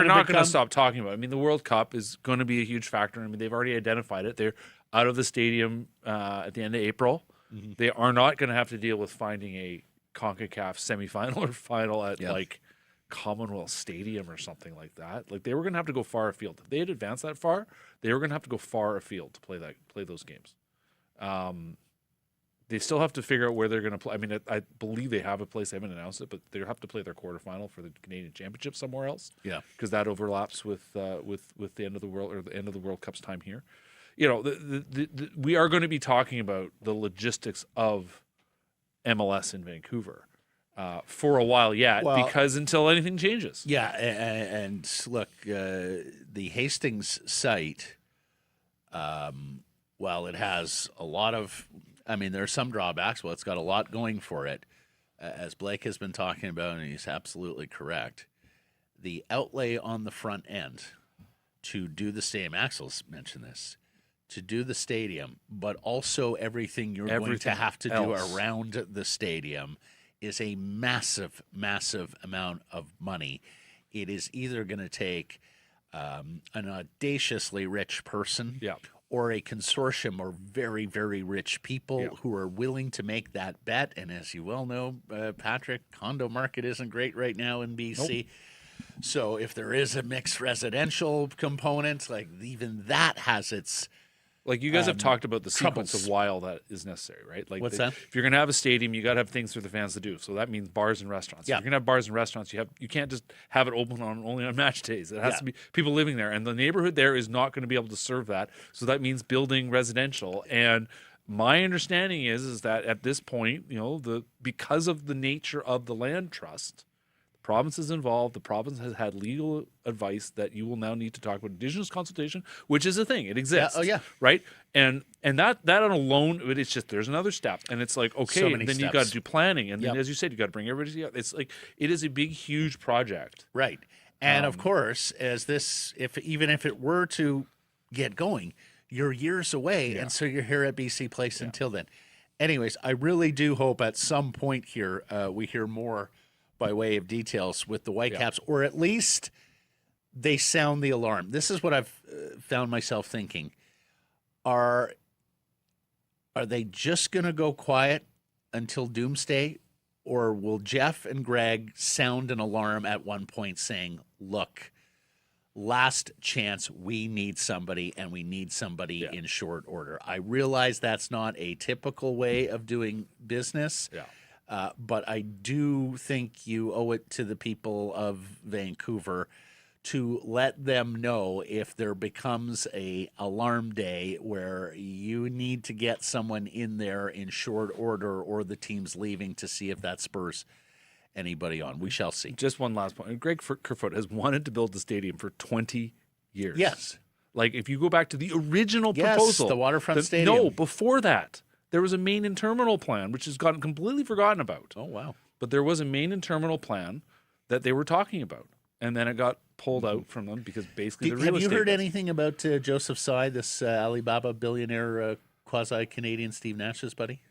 not going to stop talking about it. I mean, the World Cup is going to be a huge factor. I mean, they've already identified it. They're out of the stadium at the end of April. Mm-hmm. They are not going to have to deal with finding a CONCACAF semifinal or final at like Commonwealth Stadium or something like that. Like, they were going to have to go far afield. If they had advanced that far, they were going to have to go far afield to play those games. They still have to figure out where they're going to play. I mean, I believe they have a place. They haven't announced it, but they have to play their quarterfinal for the Canadian Championship somewhere else. Yeah, because that overlaps with the end of the world, or the end of the World Cup's time here. You know, we are going to be talking about the logistics of MLS in Vancouver for a while yet, because until anything changes. Yeah, and look, the Hastings site, it has a lot of I mean, there are some drawbacks. Well, it's got a lot going for it, as Blake has been talking about, and he's absolutely correct. The outlay on the front end to do the stadium, Axel's mentioned this, to do the stadium, but also everything you're going to have to do around the stadium is a massive, massive amount of money. It is either going to take an audaciously rich person or a consortium of very, very rich people who are willing to make that bet. And as you well know, Patrick, condo market isn't great right now in BC. Nope. So if there is a mixed residential component, like even that has its Like you guys have talked about the sequence of why all that is necessary, right? Like what's that? If you're going to have a stadium, you got to have things for the fans to do. So that means bars and restaurants. If you're going to have bars and restaurants, you can't just have it open only on match days. It has to be people living there, and the neighborhood there is not going to be able to serve that. So that means building residential. And my understanding is that at this point, because of the nature of the land trust, province is involved. The province has had legal advice that you will now need to talk about Indigenous consultation, which is a thing. It exists. Right? And that on alone, it's just there's another step. And it's like, okay, then steps. You got to do planning. And then, as you said, you got to bring everybody together. It's like it is a big, huge project. Right. And of course, as this, even if it were to get going, you're years away. And so you're here at BC Place until then. Anyways, I really do hope at some point here we hear more by way of details with the Whitecaps, or at least they sound the alarm. This is what I've found myself thinking. Are they just going to go quiet until doomsday, or will Jeff and Greg sound an alarm at one point saying, look, last chance, we need somebody, and we need somebody in short order? I realize that's not a typical way of doing business. But I do think you owe it to the people of Vancouver to let them know if there becomes a alarm day where you need to get someone in there in short order, or the team's leaving, to see if that spurs anybody on. We shall see. Just one last point. Greg Kerfoot has wanted to build the stadium for 20 years. Yes. Like if you go back to the original proposal. The waterfront stadium. No, before that. There was a main and terminal plan, which has gotten completely forgotten about. Oh, wow. But there was a main and terminal plan that they were talking about. And then it got pulled out from them because basically the real estate... Have you heard anything about Joseph Tsai, this Alibaba billionaire, quasi-Canadian Steve Nash's buddy?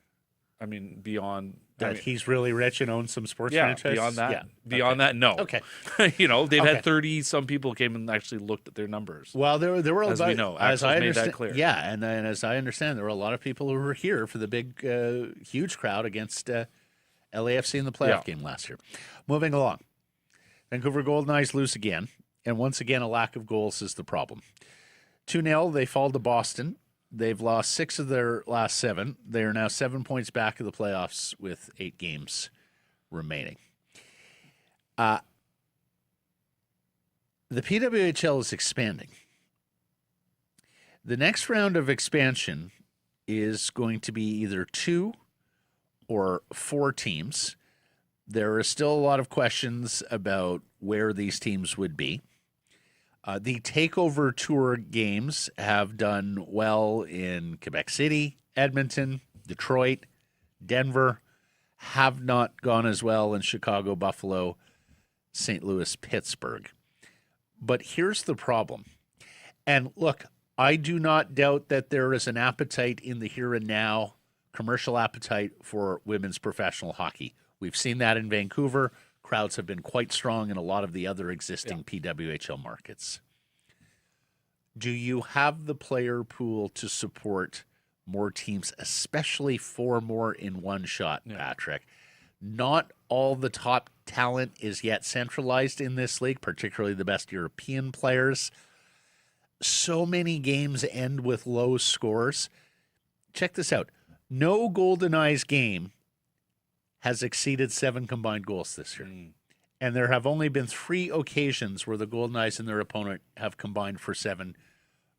I mean, beyond... he's really rich and owns some sports franchises? Beyond that. Beyond that, no. Okay. They've had 30... Some people came and actually looked at their numbers. Well, there were... As we know, Axel's made that clear. Yeah, and as I understand, there were a lot of people who were here for the big, huge crowd against LAFC in the playoff game last year. Moving along. Vancouver Goldeneyes lose again, and once again, a lack of goals is the problem. 2-0, they fall to Boston. They've lost 6 of their last 7. They are now 7 points back of the playoffs with 8 games remaining. The PWHL is expanding. The next round of expansion is going to be either 2 or 4 teams. There are still a lot of questions about where these teams would be. The Takeover Tour games have done well in Quebec City, Edmonton, Detroit, Denver, have not gone as well in Chicago, Buffalo, St. Louis, Pittsburgh. But here's the problem. And look, I do not doubt that there is an appetite in the here and now, commercial appetite for women's professional hockey. We've seen that in Vancouver. Crowds have been quite strong in a lot of the other existing PWHL markets. Do you have the player pool to support more teams, especially 4 more in one shot, Patrick? Not all the top talent is yet centralized in this league, particularly the best European players. So many games end with low scores. Check this out. No Goldeneyes game has exceeded 7 combined goals this year. And there have only been 3 occasions where the Goldeneyes and their opponent have combined for 7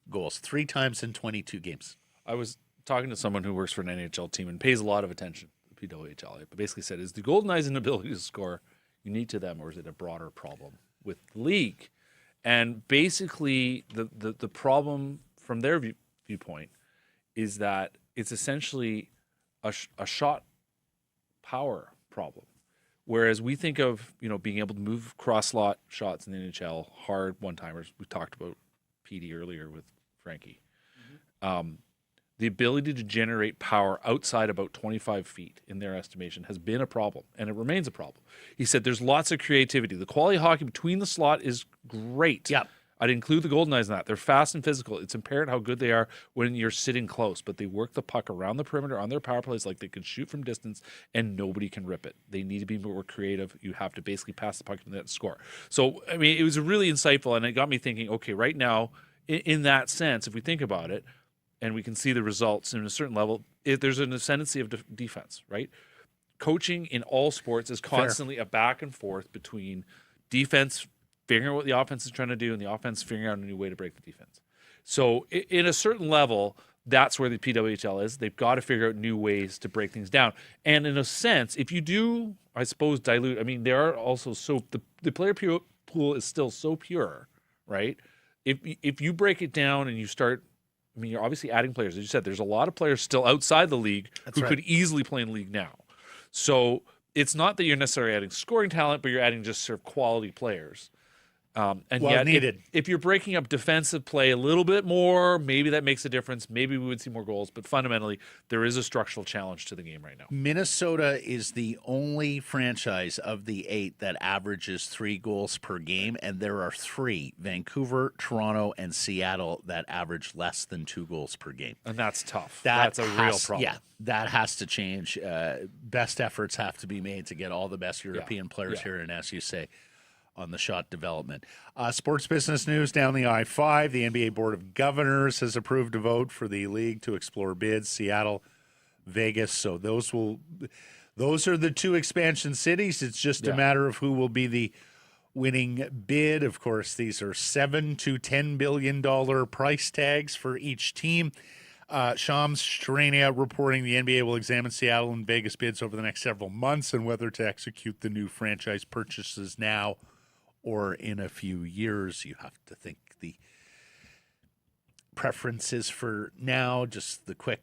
goals. 3 times in 22 games. I was talking to someone who works for an NHL team and pays a lot of attention to PWHL. But basically said, is the Goldeneyes' inability to score unique to them, or is it a broader problem with the league? And basically the problem from their viewpoint is that it's essentially a shot power problem. Whereas we think of, being able to move cross-slot shots in the NHL, hard one-timers. We talked about PD earlier with Frankie. The ability to generate power outside about 25 feet, in their estimation, has been a problem, and it remains a problem. He said there's lots of creativity. The quality of hockey between the slot is great. Yep. I'd include the Goldeneyes in that. They're fast and physical. It's apparent how good they are when you're sitting close, but they work the puck around the perimeter on their power plays like they can shoot from distance, and nobody can rip it. They need to be more creative. You have to basically pass the puck to the net and score. So, I mean, it was really insightful, and it got me thinking, okay, right now, in that sense, if we think about it, and we can see the results in a certain level, there's an ascendancy of defense, right? Coaching in all sports is constantly a back and forth between defense figuring out what the offense is trying to do and the offense figuring out a new way to break the defense. So in a certain level, that's where the PWHL is. They've got to figure out new ways to break things down. And in a sense, if you do, I suppose, dilute, I mean, there are also the player pool is still so pure, right? If you break it down and you start, I mean, you're obviously adding players. As you said, there's a lot of players still outside the league who could easily play in the league now. So it's not that you're necessarily adding scoring talent, but you're adding just sort of quality players. And yet, needed. If you're breaking up defensive play a little bit more, maybe that makes a difference. Maybe we would see more goals. But fundamentally, there is a structural challenge to the game right now. Minnesota is the only franchise of the 8 that averages 3 goals per game, and there are 3, Vancouver, Toronto, and Seattle, that average less than 2 goals per game. And that's tough. That's a real problem. Yeah, that has to change. Best efforts have to be made to get all the best European players here, and as you say, on the shot development. Sports business news down the I-5. The NBA Board of Governors has approved a vote for the league to explore bids. Seattle, Vegas. So those are the 2 expansion cities. It's just a matter of who will be the winning bid. Of course, these are $7 to $10 billion price tags for each team. Shams Charania reporting the NBA will examine Seattle and Vegas bids over the next several months and whether to execute the new franchise purchases now or in a few years. You have to think the preferences for now. Just the quick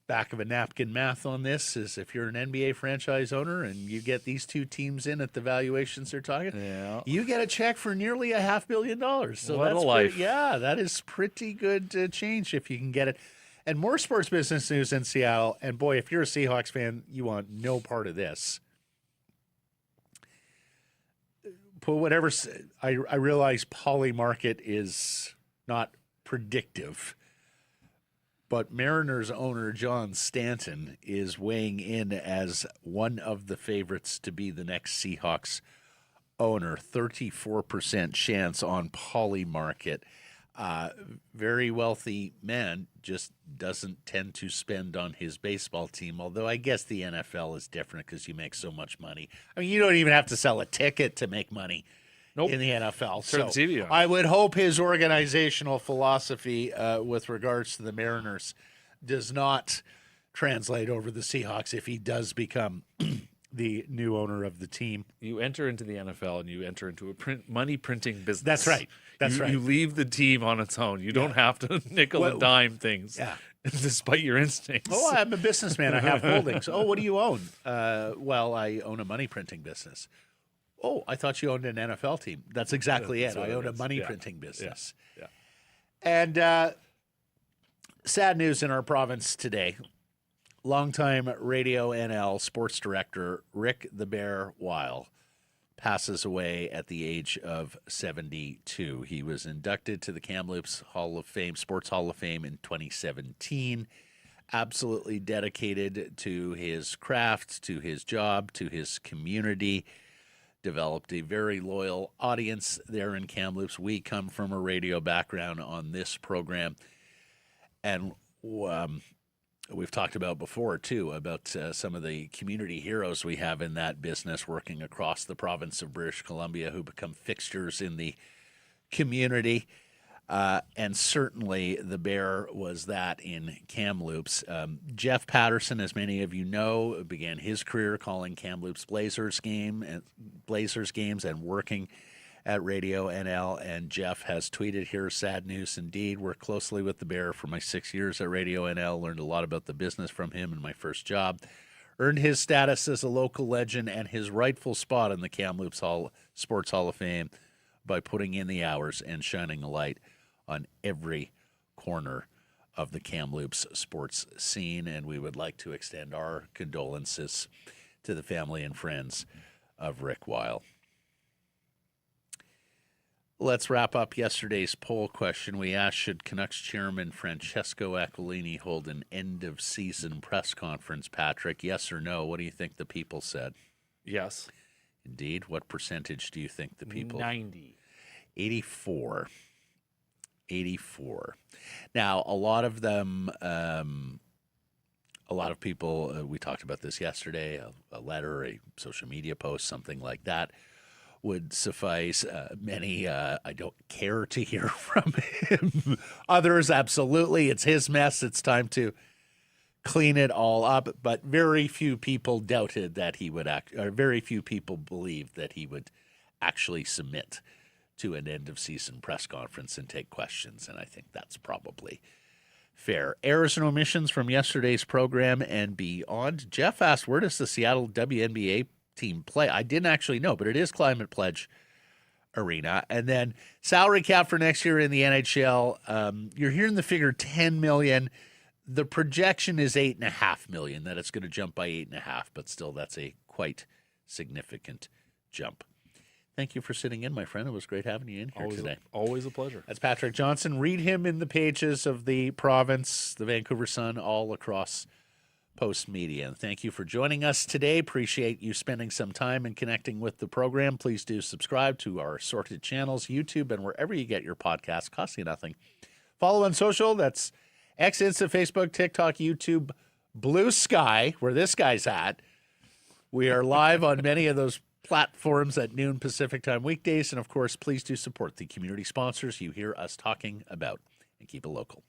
back of a napkin math on this is if you're an NBA franchise owner and you get these 2 teams in at the valuations they're talking, you get a check for nearly $500 million. So what that's a life. that is pretty good change if you can get it. And more sports business news in Seattle. And boy, if you're a Seahawks fan, you want no part of this. Put whatever. I realize Poly Market is not predictive, but Mariners owner John Stanton is weighing in as one of the favorites to be the next Seahawks owner. 34% chance on Poly Market. Very wealthy man, just doesn't tend to spend on his baseball team, although I guess the NFL is different because you make so much money. I mean, you don't even have to sell a ticket to make money in the NFL. Turn the TV on. I would hope his organizational philosophy with regards to the Mariners does not translate over the Seahawks if he does become the new owner of the team. You enter into the NFL and you enter into a money printing business. That's right. That's right. You leave the team on its own. You don't have to nickel and dime things. Yeah. Despite your instincts. Oh, I'm a businessman. I have holdings. Oh, what do you own? Well, I own a money printing business. Oh, I thought you owned an NFL team. That's exactly it. I own a money printing business. Yeah. And sad news in our province today. Longtime Radio NL sports director Rick the Bear Weil passes away at the age of 72. He was inducted to the Kamloops Hall of Fame, Sports Hall of Fame in 2017. Absolutely dedicated to his craft, to his job, to his community. Developed a very loyal audience there in Kamloops. We come from a radio background on this program. And we've talked about before, too, about some of the community heroes we have in that business working across the province of British Columbia who become fixtures in the community. And certainly the Bear was that in Kamloops. Jeff Pettersson, as many of you know, began his career calling Kamloops Blazers games and working at Radio NL. And Jeff has tweeted here, sad news indeed. Worked closely with the Bear for my 6 years at Radio NL. Learned a lot about the business from him in my first job. Earned his status as a local legend and his rightful spot in the Kamloops Sports Hall of Fame by putting in the hours and shining a light on every corner of the Kamloops sports scene. And we would like to extend our condolences to the family and friends of Rick Weil. Let's wrap up yesterday's poll question. We asked, should Canucks chairman Francesco Aquilini hold an end-of-season press conference, Patrick? Yes or no? What do you think the people said? Yes. Indeed. What percentage do you think the people? 90. 84. 84. Now, a lot of them, a lot of people, we talked about this yesterday, a letter, a social media post, something like that would suffice. Many, I don't care to hear from him. Others, absolutely. It's his mess. It's time to clean it all up. But very few people doubted that he would very few people believed that he would actually submit to an end-of-season press conference and take questions. And I think that's probably fair. Errors and omissions from yesterday's program and beyond. Jeff asked, where does the Seattle WNBA team play? I didn't actually know, but it is Climate Pledge Arena. And then salary cap for next year in the NHL. You're hearing the figure $10 million. The projection is $8.5 million, that it's going to jump by 8.5, but still that's a quite significant jump. Thank you for sitting in, my friend. It was great having you in here today. Always a pleasure. That's Patrick Johnston. Read him in the pages of the Province, the Vancouver Sun, all across Post Media. And thank you for joining us today. Appreciate you spending some time and connecting with the program. Please do subscribe to our assorted channels, YouTube, and wherever you get your podcasts. Costs you nothing. Follow on social. That's X, Insta, Facebook, TikTok, YouTube, Blue Sky, where this guy's at. We are live on many of those platforms at noon Pacific time weekdays. And of course, please do support the community sponsors you hear us talking about and keep it local.